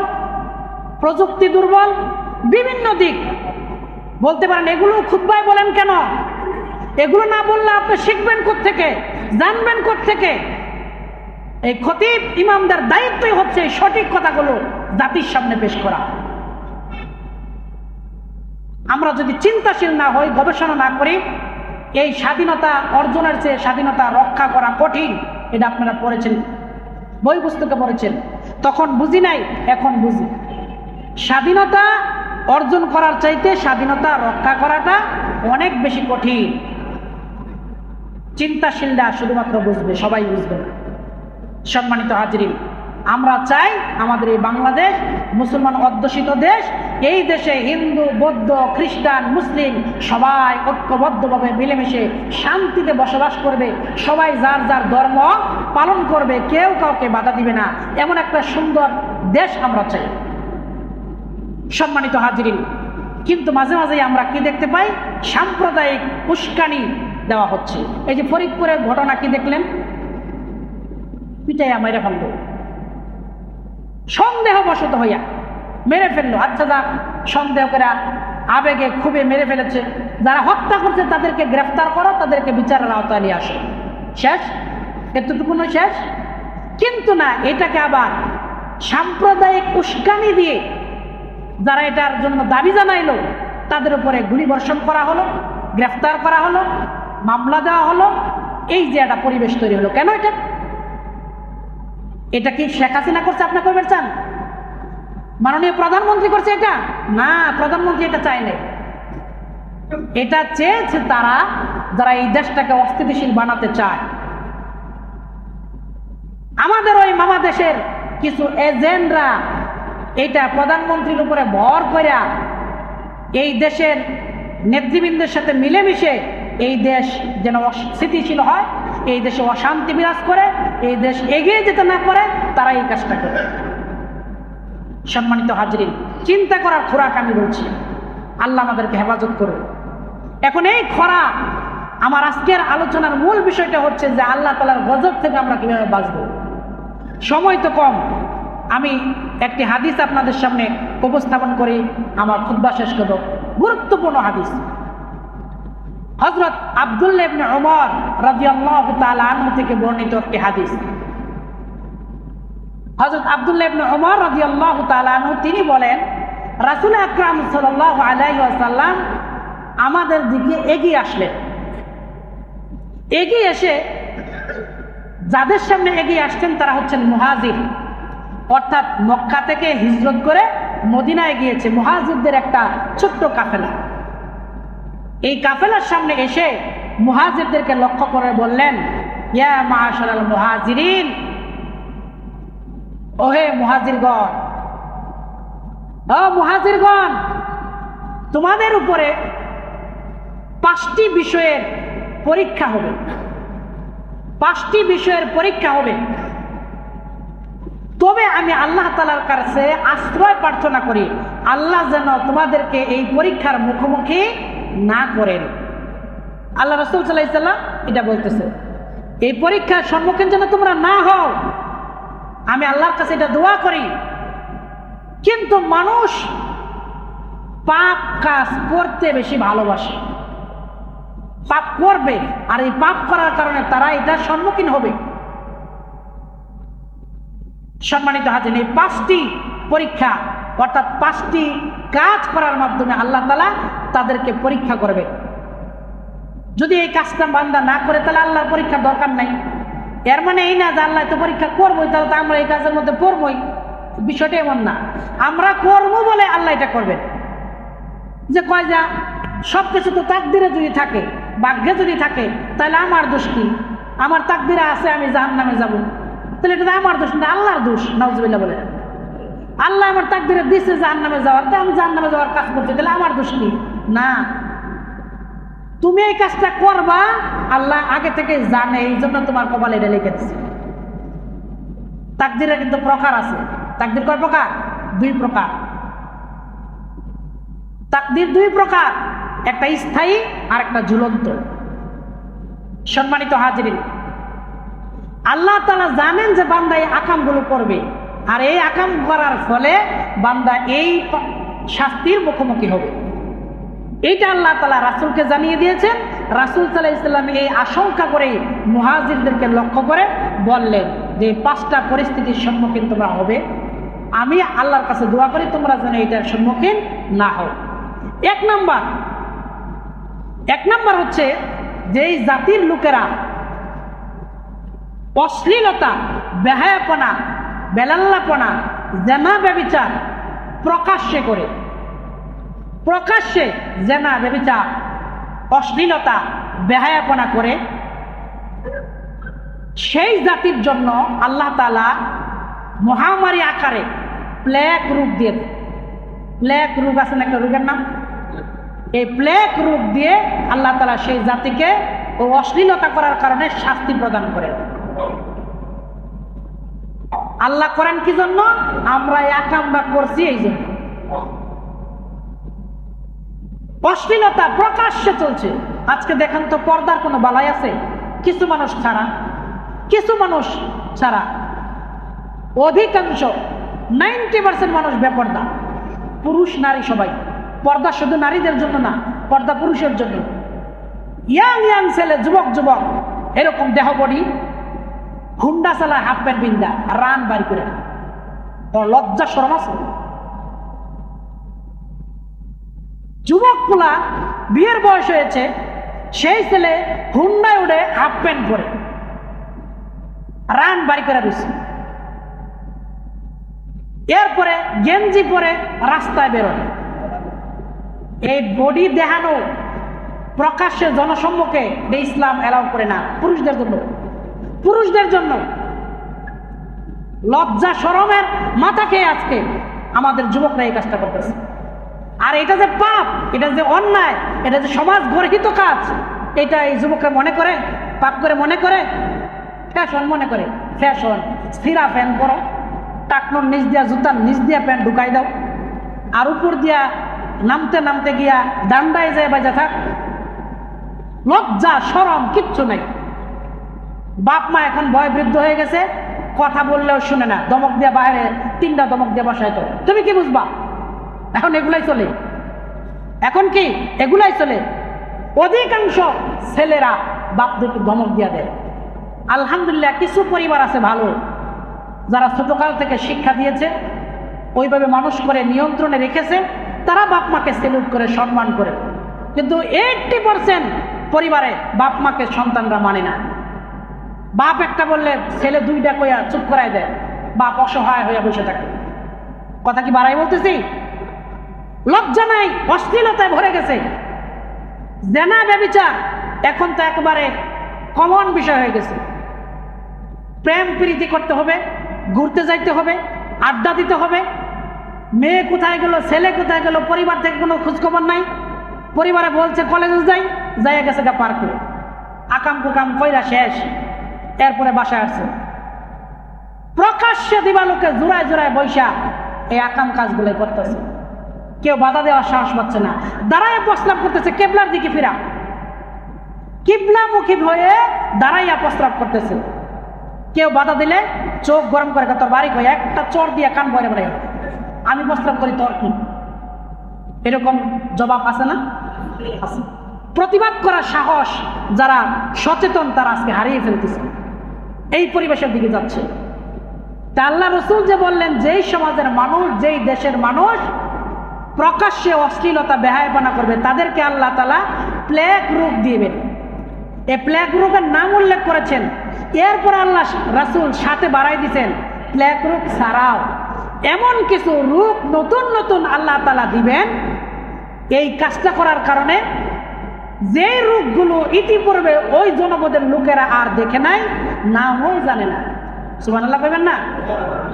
A: প্রযুক্তি দুর্বল, বিভিন্ন দিক বলতে পারেন। এগুলো খুতবায় বলেন কেন? এগুলো না বললে আপনি শিখবেন কোত্থেকে, জানবেন কোত্থেকে? এই খতিব ইমামদের দায়িত্বই হচ্ছে সঠিক কথাগুলো জাতির সামনে পেশ করা। আমরা যদি চিন্তাশীল না হই, গবেষণা না করি, এই স্বাধীনতা অর্জনের চেয়ে স্বাধীনতা রক্ষা করা কঠিন। এটা আপনারা পড়েছেন, বই পুস্তকে পড়েছেন, তখন বুঝি নাই, এখন বুঝি। স্বাধীনতা অর্জন করার চাইতে স্বাধীনতা রক্ষা করাটা অনেক বেশি কঠিন। চিন্তাশীলরা শুধুমাত্র বুঝবে, সবাই বুঝবে না। সম্মানিত হাজরিন, আমরা চাই আমাদের এই বাংলাদেশ মুসলমান অধ্যুষিত দেশ, এই দেশে হিন্দু, বৌদ্ধ, খ্রিস্টান, মুসলিম সবাই ঐক্যবদ্ধভাবে মিলেমিশে শান্তিতে বসবাস করবে, সবাই যার যার ধর্ম পালন করবে, কেউ কাউকে বাধা দিবে না, এমন একটা সুন্দর দেশ আমরা চাই। সম্মানিত হাজরিন, কিন্তু মাঝে মাঝে আমরা কি দেখতে পাই? সাম্প্রদায়িক উস্কানি দেওয়া হচ্ছে। এই যে ফরিদপুরের ঘটনা কি দেখলেন? পিটাইয়া মেরে ফেললো, সন্দেহবশত হইয়া মেরে ফেললো। আচ্ছা, যা সন্দেহ করে আবেগে খুবই মেরে ফেলেছে, যারা হত্যা করছে তাদেরকে গ্রেফতার করো, তাদেরকে বিচারের আওতায় নিয়ে আসো, শেষ, এতটুকুনো শেষ। কিন্তু না, এটাকে আবার সাম্প্রদায়িক উস্কানি দিয়ে যারা এটার জন্য দাবি জানাইলো তাদের উপরে গুলিবর্ষণ করা হলো, গ্রেফতার করা হলো, মামলা দেওয়া হলো। এই যে একটা পরিবেশ তৈরি হলো, কেন? এটা কি শেখ হাসিনা করছে? আপনি করবেন চান? মাননীয় প্রধানমন্ত্রী করছে এটা? না, প্রধানমন্ত্রী এটা চায় নাই। এটা চেয়েছে তারা, যারা এই দেশটাকে অস্থিতিশীল বানাতে চায়। আমাদের ওই মামা দেশের কিছু এজেন্টরা এটা প্রধানমন্ত্রীর উপরে ভর করে এই দেশের নেতৃবৃন্দের সাথে মিলেমিশে এই দেশ যেন অস্থিতিশীল হয়, এই দেশে অশান্তি বিরাজ করে, এই দেশ এগিয়ে যেতে না পারে, তারা এই কাজটা করে। সম্মানিত হাজরিন, চিন্তা করার খোরাক আমি বলছি, আল্লাহ আমাদেরকে হেফাজত করুন। এখন এই খরা, আমার আজকের আলোচনার মূল বিষয়টা হচ্ছে যে আল্লাহ তাআলার গজব থেকে আমরা কিভাবে বাঁচব। সময় তো কম, আমি একটি হাদিস আপনাদের সামনে উপস্থাপন করি, আমার খুতবা শেষ করব। গুরুত্বপূর্ণ হাদিস, হযরত আব্দুল্লাহ ইবনে উমর রাদিয়াল্লাহু তাআলা আনহু থেকে বর্ণিত একটি হাদিস। হযরত আব্দুল্লাহ ইবনে উমর রাদিয়াল্লাহু তাআলা আনহু তিনি বলেন, রাসূল আকরাম সাল্লাল্লাহু আলাইহি ওয়াসাল্লাম আমাদের দিকে এগিয়ে আসলেন। এগিয়ে এসে যাদের সামনে এগিয়ে আসছেন তারা হচ্ছেন মুহাজির, অর্থাৎ মক্কা থেকে হিজরত করে মদিনায় গিয়েছে মুহাজিরদের একটা ছোট্ট কাফেলা। এই কাফেলার সামনে এসে মুহাজিরদেরকে লক্ষ্য করে বললেন, ইয়া মাআশারাল মুহাজিরিন, ওহে মুহাজিরগণ, ও মুহাজিরগণ, তোমাদের উপরে 5টি বিষয়ের পরীক্ষা হবে। 5টি বিষয়ের পরীক্ষা হবে। তবে আমি আল্লাহ তাআলার কাছে আশ্রয় প্রার্থনা করি, আল্লাহ যেন তোমাদেরকে এই পরীক্ষার মুখোমুখি না করেন। আল্লাহ রাসূল সাল্লাল্লাহু আলাইহি ওয়াসাল্লাম এটা বলতেছে, এই পরীক্ষার সম্মুখীন যেন তোমরা না হও, আমি আল্লাহর কাছে এটা দোয়া করি। কিন্তু মানুষ পাপ কাজ করতে বেশি ভালোবাসে, পাপ করবে, আর এই পাপ করার কারণে তারা এটার সম্মুখীন হবে। সম্মানিত হাজির, এই 5টি পরীক্ষা, অর্থাৎ 5টি কাজ করার মাধ্যমে আল্লাহ তাআলা তাদেরকে পরীক্ষা করবে। যদি এই কাজটা বান্দা না করে তাহলে আল্লাহর পরীক্ষার দরকার নাই। এর মানে এই না যে আল্লাহ তো পরীক্ষা করবোই, তাহলে তো আমরা এই কাজের মধ্যে পড়বই। বিষয়টা এমন না, আমরা করবো বলে আল্লাহ এটা করবেন। যে কয় যা সবকিছু তো তাকদিরে যদি থাকে, ভাগ্যে যদি থাকে, তাহলে আমার দোষ কি? আমার তাকদিরে আছে আমি জাহান্নামে যাব, তাহলে এটা আমার দোষ না, আল্লাহর দোষ। নাউজুবিল্লাহ বলে, আল্লাহ আমার তাকদীরে দিছে জাহান্নামে যাওয়ার, তো আমি জাহান্নামে যাওয়ার কাজ করতে গেলে আমার দোষ কি? না, তুমি এই কাজটা করবা আল্লাহ আগে থেকে জানে, এই জন্য তোমার কপালে এটা লিখে দিচ্ছে। তাকদীরে কিন্তু প্রকার আছে। তাকদীর কয় প্রকার? 2 প্রকার। তাকদীর 2 প্রকার, একটা স্থায়ী আর একটা ঝুলন্ত। সম্মানিত হাজিরিন, আল্লাহ তাআলা জানেন যে বান্দা এই আকামগুলো করবে, আর এই আকাম করার ফলে বান্দা এই শাস্তির মুখোমুখি হবে। এইটা আল্লাহ তাআলা রাসূলকে জানিয়ে দিয়েছেন। রাসূল সাল্লাল্লাহু আলাইহি ওয়াসাল্লাম এই আশঙ্কা করে মুহাজিরদেরকে লক্ষ্য করে বললেন যে 5টা পরিস্থিতির সম্মুখীন তোমরা হবে, আমি আল্লাহর কাছে দোয়া করি তোমরা যেন এটার সম্মুখীন না হও। এক নাম্বার হচ্ছে যে এই জাতির লোকেরা অশ্লীলতা, বেহায়াপনা, বেলাল্লাপনা, জেনা ব্যভিচার প্রকাশ্যে করে। প্রকাশ্যে জেনা ব্যভিচার, অশ্লীলতা, বেহায়াপনা করে সেই জাতির জন্য আল্লাহ তাআলা মহামারী আকারে প্লেগ রোগ দিয়ে, প্লেগ রোগ আছে না একটা রোগের নাম, এই প্লেগ রোগ দিয়ে আল্লাহ তাআলা সেই জাতিকে ও অশ্লীলতা করার কারণে শাস্তি প্রদান করে। আল্লাহ করেন কি জন্য? আমরা এই আকামটা করছি এই জন্য। অশ্লীলতা প্রকাশ্যে চলছে। আজকে দেখেন তো পর্দার কোনো বালাই আছে? কিছু মানুষ ছাড়া অধিকাংশ 90% মানুষ বেপর্দা। পুরুষ নারী সবাই। পর্দা শুধু নারীদের জন্য না, পর্দা পুরুষের জন্য। ইয়াং ছেলে, যুবক এরকম দেহ বডি, হুন্ডা চালায়, হাফ প্যান্ট বিন্দা, রান বাড়ি করে। তোর লজ্জা শরম আছে? যুবক পোলা বিয়ের বয়স হয়েছে, সেই ছেলে হুন্ডায় উঠে হাফ প্যান্ট পরে রান বাড়ি করে দিচ্ছে, এরপরে গেঞ্জি পরে রাস্তায় বেরোয়। এই বডি দেখানো প্রকাশ্যে জনসম্মুখে ইসলাম এলাও করে না। পুরুষদের জন্য লজ্জা শরমের মাথা খেয়ে আজকে আমাদের যুবকরা এই কাজটা করতেছে। আর এটা যে পাপ, এটা যে অন্যায়, এটা যে সমাজ গর্হিত কাজ, এটা এই যুবকরা মনে করে, পাপ করে মনে করে, ফ্যাশন মনে করে। ফ্যাশন, স্থিরা প্যান্ট পরো, টাকনোর নিচ দিয়া, জুতার নিচ দিয়া প্যান্ট ঢুকাই দাও, আর উপর দিয়া নামতে গিয়া ডান্ডায় যায় বাজা থাক। লজ্জা শরম কিচ্ছু নাই। বাপ মা এখন বয় বৃদ্ধ হয়ে গেছে, কথা বললেও শুনে না, দমক দিয়া বাইরে 3টা দমক দিয়ে বসায়। তো তুমি কি বুঝবা? এখন এগুলাই চলে। অধিকাংশ ছেলেরা বাপদেরকে ধমক দিয়া দেয়। আলহামদুলিল্লাহ কিছু পরিবার আছে ভালো, যারা ছোটকাল থেকে শিক্ষা দিয়েছে, ওইভাবে মানুষ করে নিয়ন্ত্রণে রেখেছে, তারা বাপ মাকে সেলুট করে, সম্মান করে। কিন্তু 80% পরিবারে বাপ মাকে সন্তানরা মানে না। বাপ একটা বললে ছেলে 2টা কইয়া চুপ করায় দেয়, বাপ অসহায় হইয়া বসে থাকে। কথা কি বাড়াই বলতেছি? লজ্জা নাই, অশ্লীলতায় ভরে গেছে। জেনা ব্যভিচার এখন তো একেবারে কমন বিষয় হয়ে গেছে। প্রেম প্রীতি করতে হবে, ঘুরতে যাইতে হবে, আড্ডা দিতে হবে। মেয়ে কোথায় গেল, ছেলে কোথায় গেল, পরিবার থেকে কোনো খোঁজখবর নাই। পরিবারে বলছে কলেজে যাই গেছে গা পার্কে, আকাম কুকাম কইরা শেষ, এরপরে বাসায় আসছে। প্রকাশ্যে দিবালোকে জোড়ায় বৈশা এই আকাম কাজগুলো করতেছে। কেউ বাধা দেওয়ার সাহস পাচ্ছে না, দাঁড়াইয়া প্রস্রাব করতেছে কেবলার দিকে ফিরা, কিবলামুখী হয়ে দাঁড়াইয়া প্রস্রাব করতেছে। কেউ বাধা দিলে চোখ গরম করে, তোর বাড়ি কই, একটা চর দিয়ে কান ভরে বেড়ে, আমি প্রস্রাব করি তোর কি? এরকম জবাব আছে না? আছে। প্রতিবাদ করার সাহস যারা সচেতন তারা আজকে হারিয়ে ফেলতেছে, এই পরিবেশের দিকে যাচ্ছে। তা আল্লাহ রাসূল যে বললেন, যেই সমাজের মানুষ, যেই দেশের মানুষ প্রকাশ্যে অশ্লীলতা বেহায়াপনা করবে, তাদেরকে আল্লাহ তাআলা প্লেগ রোগ দিবেন। এই প্লেগ রোগের নাম উল্লেখ করেছেন। এরপর আল্লাহ রাসূল সাথে বাড়াই দিয়েছেন, প্লেগ রোগ ছাড়াও এমন কিছু রোগ নতুন আল্লাহ তাআলা দিবেন এই কাজটা করার কারণে, যে রোগগুলো ইতিপূর্বে ওই জনপদের লোকেরা আর দেখে নাই, নামও জানে না। সুবহানাল্লাহ কইবেন না?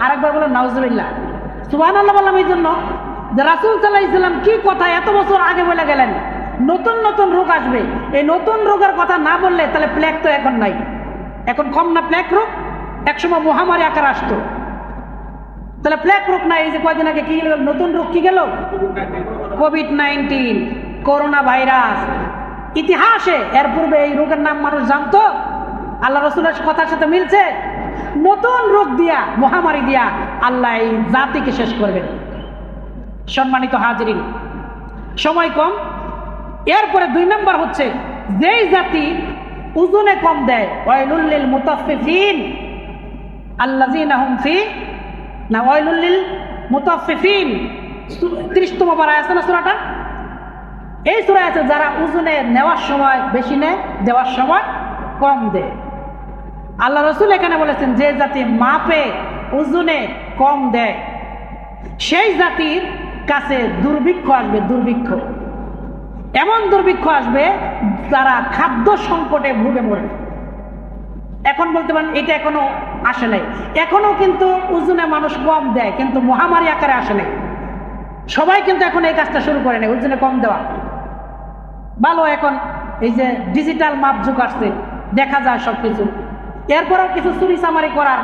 A: আরেকবার বলেন নাউজুবিল্লাহ। সুবহানাল্লাহ বললাম এই জন্য যে রাসূল সাল্লাল্লাহু আলাইহি ওয়াসাল্লাম কি কথা এত বছর আগে বলে গেলেন, নতুন নতুন রোগ আসবে, এই নতুন রোগের কথা না বললে তাহলে প্লেগ তো এখন নাই, এখন কম না প্লেগ রোগ, একসময় মহামারী আকার আসতো, তাহলে প্লেগ রোগ নাই। এই যে কয়দিন আগে কি নতুন রোগ কি গেল, কোভিড-19, করোনা ভাইরাস। ইতিহাসে এর পূর্বে এই রোগের নাম মানুষ জানতো? আল্লাহ রাসূলের কথার সাথে মিলছে? নতুন রোগ দিয়া, মহামারী দিয়া আল্লাহ এই জাতিকে শেষ করবেন। সম্মানিত হাজিরিন, সময় কম। এরপরে 2 নম্বর হচ্ছে যেই জাতি ওজনে কম দেয়, ওয়াইলুল লিল মুতাফফিফিন আল্লাযিনা হুম ফি না ওয়াইলুল লিল মুতাফফিফিন 30তম পারা আছে না সূরাটা? এই সূরায় আছে যারা ওজনে নেওয়ার সময় বেশি নেয়, দেওয়ার সময় কম দেয়। আল্লাহ রাসূল এখানে বলেছেন যে জাতি মাপে ওজনে কম দেয় সেই জাতির কাছে দুর্ভিক্ষ আসবে। দুর্ভিক্ষ, এমন দুর্ভিক্ষ আসবে তারা খাদ্য সংকটে ভুগে মরবে। এখন বলতে পারেন এটা এখনো আসে নাই, এখনো কিন্তু ওজনে মানুষ কম দেয়, কিন্তু মহামারী আকারে আসে নাই। সবাই কিন্তু এখন এই কাজটা শুরু করে নেয়, ওজনে কম দেওয়া ভালো। এখন এই যে ডিজিটাল মাপ যুগ আসছে, দেখা যায় সবকিছু। এরপরেও কিছু চুরি চামারি করার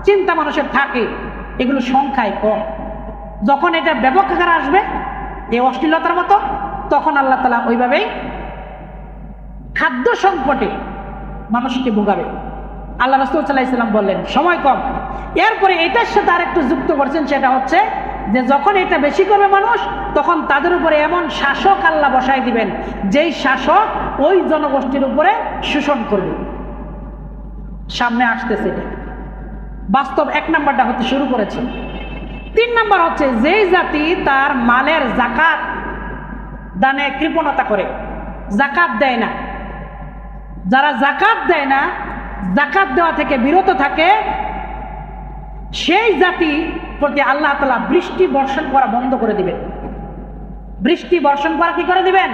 A: চিন্তা মানুষের থাকে, এগুলো সংখ্যায় কম। যখন এটা ব্যাপক আকারে আসবে এই অশ্লীলতার মতো, তখন আল্লাহ তাআলা ওইভাবেই খাদ্য সংকটে মানুষকে ভোগাবে। আল্লাহ রাসূল সাল্লাল্লাহু আলাইহি ওয়াসাল্লাম বললেন সময় কম। এরপরে এটার সাথে আরেকটু যুক্ত করছেন, সেটা হচ্ছে যে যখন এটা বেশি করবে মানুষ, তখন তাদের উপরে এমন শাসক আল্লাহ বসায় দিবেন যেই শাসক ওই জনগোষ্ঠীর উপরে শোষণ করবে। সামনে আসতেছে এটা বাস্তব। 1 নম্বরটা হতে শুরু করেছে। 3 নম্বর হচ্ছে যেই জাতি তার মালের যাকাত দানে কৃপণতা করে, যাকাত দেয় না। যারা যাকাত দেয় না, যাকাত দেওয়া থেকে বিরত থাকে, সেই জাতি প্রতি আল্লাহ তাআলা বৃষ্টি বর্ষণ করা বন্ধ করে দিবেন। বৃষ্টি বর্ষণ করা কি করে দিবেন?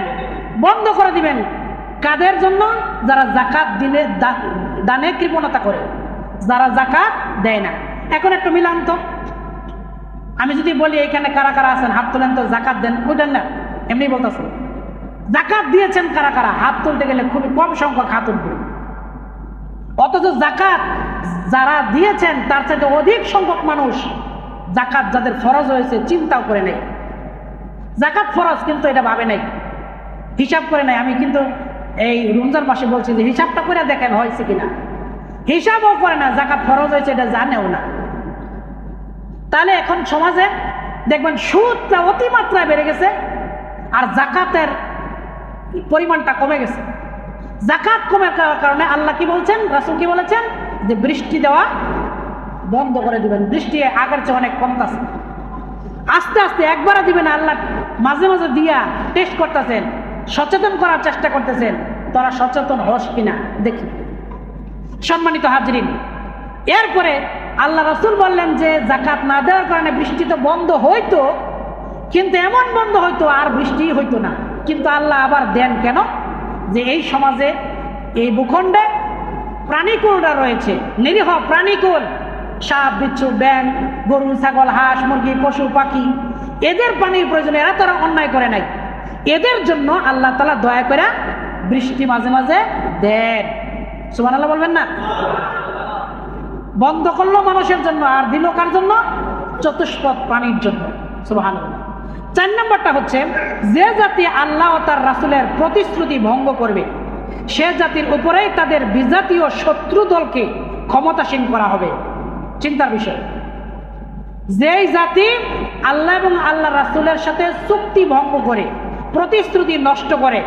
A: বন্ধ করে দিবেন। কাদের জন্য? যারা যাকাত দিলে দানে কৃপণতা করে, যারা যাকাত দেয় না। এখন একটু মিলান তো, আমি যদি বলি এখানে কারা কারা আছেন হাত তোলেন তো, যাকাত দেন, বুঝলেন না? এমনি বলতেছে যাকাত দিয়েছেন কারা কারা, হাত তুলতে গেলে খুবই কম সংখ্যক হাত উঠবে। অথচ যাকাত যারা দিয়েছেন তার চাইতে অধিক সংখ্যক মানুষ যাকাত যাদের ফরজ হয়েছে চিন্তাও করে নেই। যাকাত ফরজ কিন্তু এটা ভাবে নাই, হিসাব করে নাই। আমি কিন্তু এই রমজান মাসে বলছি যে হিসাবটা করে দেখেন হয়েছে কিনা। হিসাবও করে না, যাকাত ফরজ হয়েছে এটা জানেও না। তাহলে এখন সমাজে দেখবেন সুদটা অতিমাত্রায় বেড়ে গেছে আর যাকাতের পরিমাণটা কমে গেছে। যাকাত কমে যাওয়ার কারণে আল্লাহ কি বলছেন, রাসূল কি বলেছেন, যে বৃষ্টি দেওয়া বন্ধ করে দিবেন। বৃষ্টি আগের চেয়ে অনেক কমতেছে। আস্তে আস্তে একবারে দিবেন, আল্লাহ মাঝে মাঝে দিয়া টেস্ট করতেছেন, সচেতন করার চেষ্টা করতেছেন। তোরা সচেতন হস কিনা দেখি। সম্মানিত হাজরিন, এরপরে আল্লাহ রাসূল বললেন যে যাকাত না দেওয়ার কারণে বৃষ্টি তো বন্ধ হইতো, কিন্তু এমন বন্ধ হইতো আর বৃষ্টি হইতো না। কিন্তু আল্লাহ আবার দেন কেন? যে এই সমাজে, এই ভূখণ্ডে প্রাণীকুলরা রয়েছে, নিরীহ প্রাণীকুল, সাপ বিচ্ছু, ব্যাঙ, গরু, ছাগল, হাঁস, মুরগি, পশু পাখি, এদের পানির প্রয়োজনে এরা তারা অন্যায় করে নাই। এদের জন্য আল্লাহ তাআলা দয়া করে বৃষ্টি মাঝে মাঝে দেন। সুবহানাল্লাহ বলবেন না? বন্ধ করলো মানুষের জন্য আর দিল কার জন্য? চতুষ্পদ প্রাণীর জন্য। সুবহানাল্লাহ। 4 নম্বরটা হচ্ছে যে জাতি আল্লাহ ও তার রাসূলের প্রতিশ্রুতি ভঙ্গ করবে সে জাতির উপরেই তাদের বিজাতীয় শত্রু দলকে ক্ষমতাসীন করা হবে। চিন্তার বিষয়। যেই জাতি আল্লাহ এবং আল্লাহ রাসূলের সাথে চুক্তি ভঙ্গ করে, প্রতিশ্রুতি নষ্ট করে,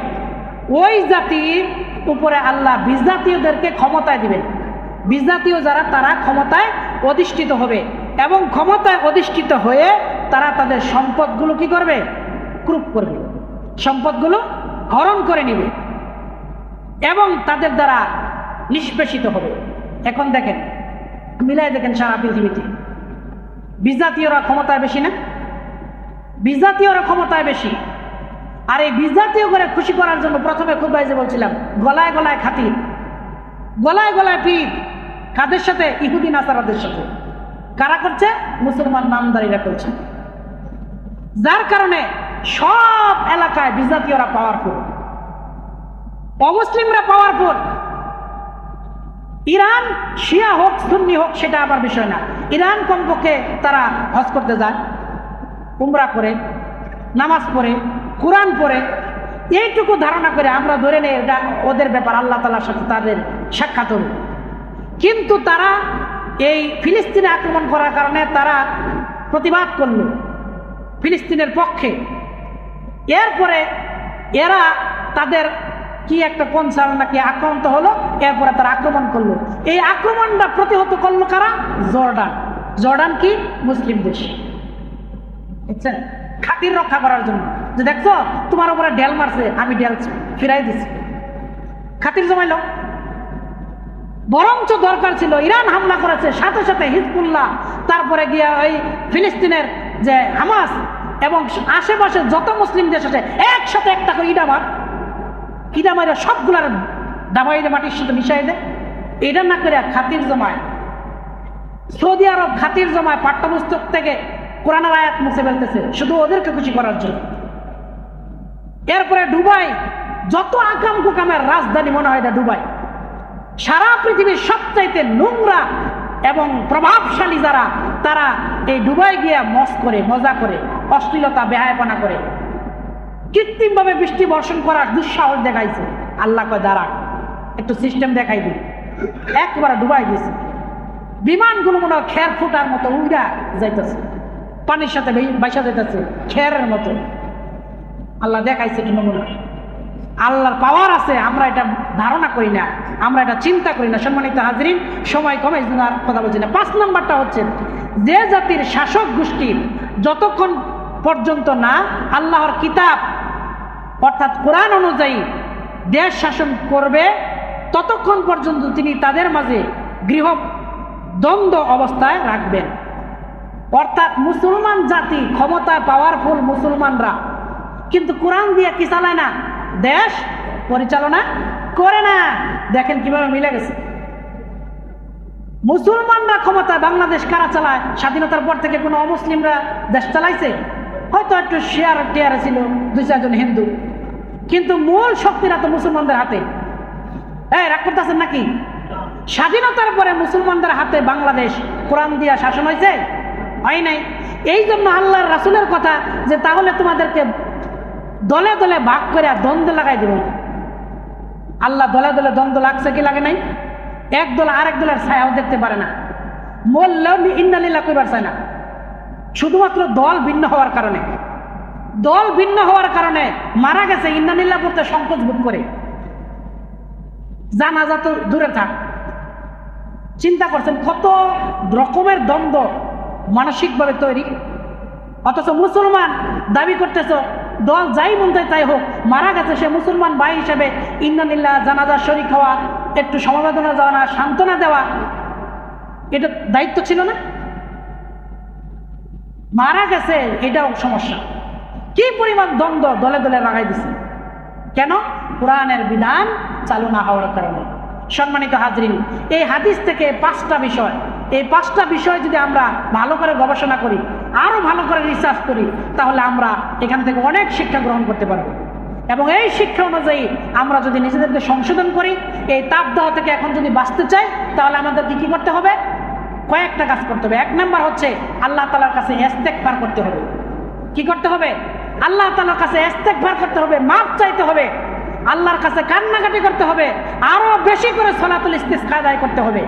A: ওই জাতির উপরে আল্লাহ বিজাতীয়দেরকে ক্ষমতায় দিবেন। বিজাতীয় যারা, তারা ক্ষমতায় অধিষ্ঠিত হবে এবং ক্ষমতায় অধিষ্ঠিত হয়ে তারা তাদের সম্পদগুলো কি করবে? ক্রুপ করবে, সম্পদগুলো হরণ করে নেবে এবং তাদের দ্বারা নিষ্পেষিত হবে। এখন দেখেন, মিলাই দেখেন সারা পৃথিবীতে বিজাতীয়রা ক্ষমতায় বেশি না? বিজাতীয়রা ক্ষমতায় বেশি। আর এই বিজাতীয় করে খুশি করার জন্য প্রথমে খুতবায় যে বলছিলাম, গলায় গলায় খাতির, গলায় গলায় পিঠ। কাদের সাথে? ইহুদি নাসারাদের সাথে। কারা করছে? মুসলমান নামদারিরা করছে। যার কারণে সব এলাকায় বিজাতীয়রা পাওয়ারফুল, অমুসলিমরা পাওয়ারফুল। ইরান শিয়া হোক সুন্নি হোক সেটা আবার বিষয় না। ইরান কমপক্ষে তারা হজ করতে যায়, উমরা করে, নামাজ পড়ে, কোরআন পড়ে। এইটুকু ধারণা করে আমরা ধরে নেই এটা ওদের ব্যাপার, আল্লাহ তাআলার সাথে তাদের সাক্ষাৎ হবে। কিন্তু তারা এই ফিলিস্তিনে আক্রমণ করার কারণে তারা প্রতিবাদ করল ফিলিস্তিনের পক্ষে। এরপরে এরা তাদের কি একটা কনসার্ন নাকি আক্রান্ত হলো, এরপরে তারা আক্রমণ করলো। এই আক্রমণটা প্রতিহত করলো কারা? জর্ডান। জর্ডান কি? মুসলিম দেশ, বুঝছেন? খাতির রক্ষা করার জন্য, যে দেখছো তোমার উপরে ডেল মারছে, আমি ডেল ফিরাই দিচ্ছি, খাতির জমাইল। বরঞ্চ দরকার ছিল ইরান হামলা করেছে, সাথে সাথে হিজবুল্লাহ, তারপরে গিয়া ওই ফিলিস্তিনের যে হামাস এবং আশেপাশে যত মুসলিম দেশ আছে একসাথে একটা করে ইডা মারা সবগুলার দাবাই মাটির সাথে মিশাই দেয়। এটা না করে খাতির জমায়, সৌদি আরব খাতির জমায় পাঠ্যপুস্তক থেকে কোরআনের আয়াত মুছে ফেলতেছে শুধু ওদেরকে খুশি করার জন্য। এরপরে দুবাই, যত আকাম কুকামের রাজধানী মনে হয় এটা দুবাই। সারা পৃথিবীর সবচাইতে নোংরা এবং প্রভাবশালী যারা, তারা এই দুবাই গিয়া মজ করে, মজা করে, অশ্লীলতা বেহায়াপনা করে, কৃত্রিমভাবে বৃষ্টি বর্ষণ করার দুঃসাহস দেখাইছে। আল্লাহ কয় দাঁড়া একটু সিস্টেম দেখাই দিই। একবারে ডুবাই দিয়েছে, বিমানগুলো মনে হয় খের ফুটার মতো উড়া যাইতেছে, পানির সাথে বাইসা যাইতেছে খেরের মতো। আল্লাহ দেখাইছে কি নমুনা। আল্লাহর পাওয়ার আছে, আমরা এটা ধারণা করি না, আমরা এটা চিন্তা করি না। সম্মানিত হাজরিন, সময় কমে আর কথা বলছি না। 5 নাম্বারটা হচ্ছে, যে জাতির শাসক গোষ্ঠীর যতক্ষণ পর্যন্ত না আল্লাহর কিতাব অর্থাৎ কোরআন অনুযায়ী দেশ শাসন করবে, ততক্ষণ পর্যন্ত তিনি তাদের মাঝে গৃহ দ্বন্দ্ব অবস্থায় রাখবেন। অর্থাৎ মুসলমান জাতি ক্ষমতায় পাওয়ারফুল মুসলমানরা, কিন্তু কোরআন দিয়ে কি চালায় না? দেশ পরিচালনা করে না। দেখেন কিভাবে মিলে গেছে। মুসলমানরা ক্ষমতায়, বাংলাদেশ কারা চালায়? স্বাধীনতার পর থেকে কোনো অমুসলিমরা দেশ চালাইছে? হয়তো একটু শেয়ার টেয়ারে ছিল 2-4 জন হিন্দু, কিন্তু মূল শক্তিরা তো মুসলমানদের হাতে। রাগ করতেছেন নাকি? স্বাধীনতার পরে মুসলমানদের হাতে বাংলাদেশ কোরআন দিয়া শাসন হয়েছে? হয় নাই। এই জন্য আল্লাহর রাসূলের কথা যে তাহলে তোমাদেরকে দলে দলে ভাগ করে দ্বন্দ্ব লাগাই দেব। আল্লাহ দলে দলে দ্বন্দ্ব লাগছে কি লাগে নাই? এক দল আরেক দলের ছায়াও দেখতে পারে না, বললেও ইন্নালিল্লাহ কইবার চায় না। শুধুমাত্র দল ভিন্ন হওয়ার কারণে, দল ভিন্ন হওয়ার কারণে মারা গেছে ইন্নালিল্লাহ পড়তে সংকোচ বোধ করে। জানাজা তো দূরে থাক। চিন্তা করছেন কত রকমের দ্বন্দ্ব মানসিকভাবে তৈরি। অথচ মুসলমান দাবি করতেছ দল যাই মনে তাই হোক, মারা গেছে সে মুসলমান ভাই হিসেবে ইন্নালিল্লাহ, জানাজা শরীক হওয়া, একটু সমবেদনা জানা, সান্ত্বনা দেওয়া, এটা দায়িত্ব ছিল না? মারা গেছে এটাও সমস্যা। কি পরিমাণ দ্বন্দ্ব দলে দলে লাগাই দিছে, কেন? কোরআনের বিধান চালু না হওয়ার কারণে। সম্মানিত হাজরিন, এই হাদিস থেকে 5টা বিষয়, এই 5টা বিষয় যদি আমরা ভালো করে গবেষণা করি, আরো ভালো করে রিসার্চ করি, তাহলে আমরা এখান থেকে অনেক শিক্ষা গ্রহণ করতে পারবো। এবং এই শিক্ষা অনুযায়ী আমরা যদি নিজেদেরকে সংশোধন করি, এই তাপদাহ থেকে এখন যদি বাঁচতে চাই, তাহলে আমাদেরকে কি করতে হবে? কয়েকটা কাজ করতে হবে। 1 নাম্বার হচ্ছে আল্লাহ তাআলার কাছে ইস্তেগফার করতে হবে। কি করতে হবে? আল্লাহ তাআলার কাছে ইস্তেগফার করতে হবে, মাফ চাইতে হবে, আল্লাহর কাছে কান্নাকাটি করতে হবে, আরো বেশি করে সালাতুল ইস্তিসকা আদায় করতে হবে।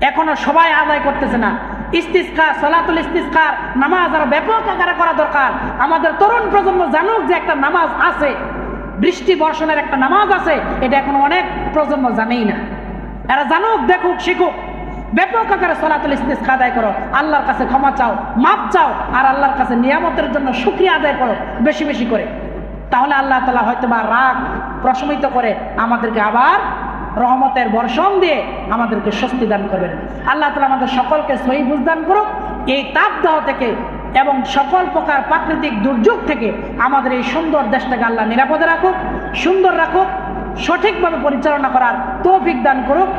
A: এখনো সবাই আদায় করতেছে না। ইস্তিসকা, সালাতুল ইস্তিসকার নামাজ আরো ব্যাপক আকারে করা দরকার। আমাদের তরুণ প্রজন্ম জানুক যে একটা নামাজ আছে, বৃষ্টি বর্ষণের একটা নামাজ আছে, এটা এখনো অনেক প্রজন্ম জানেই না। এরা জানুক, দেখুক, শিখুক। ব্যাপক আকারে সালাতুল ইস্তিসকা আদায় করো, আল্লাহর কাছে ক্ষমা চাও, মাপ চাও, আর আল্লাহর কাছে নিয়ামতের জন্য শুকরিয়া আদায় করো বেশি বেশি করে। তাহলে আল্লাহ তাআলা হয়তো বা রাগ প্রশমিত করে আমাদেরকে আবার রহমতের বর্ষণ দিয়ে আমাদেরকে স্বস্তি দান করবেন। আল্লাহ তাআলা আমাদের সকলকে সহি বুঝ দান করুক। এই তাপদাহ থেকে এবং সকল প্রকার প্রাকৃতিক দুর্যোগ থেকে আমাদের এই সুন্দর দেশটাকে আল্লাহ নিরাপদে রাখুক, সুন্দর রাখুক, সঠিকভাবে পরিচালনা করার তৌফিক দান করুক।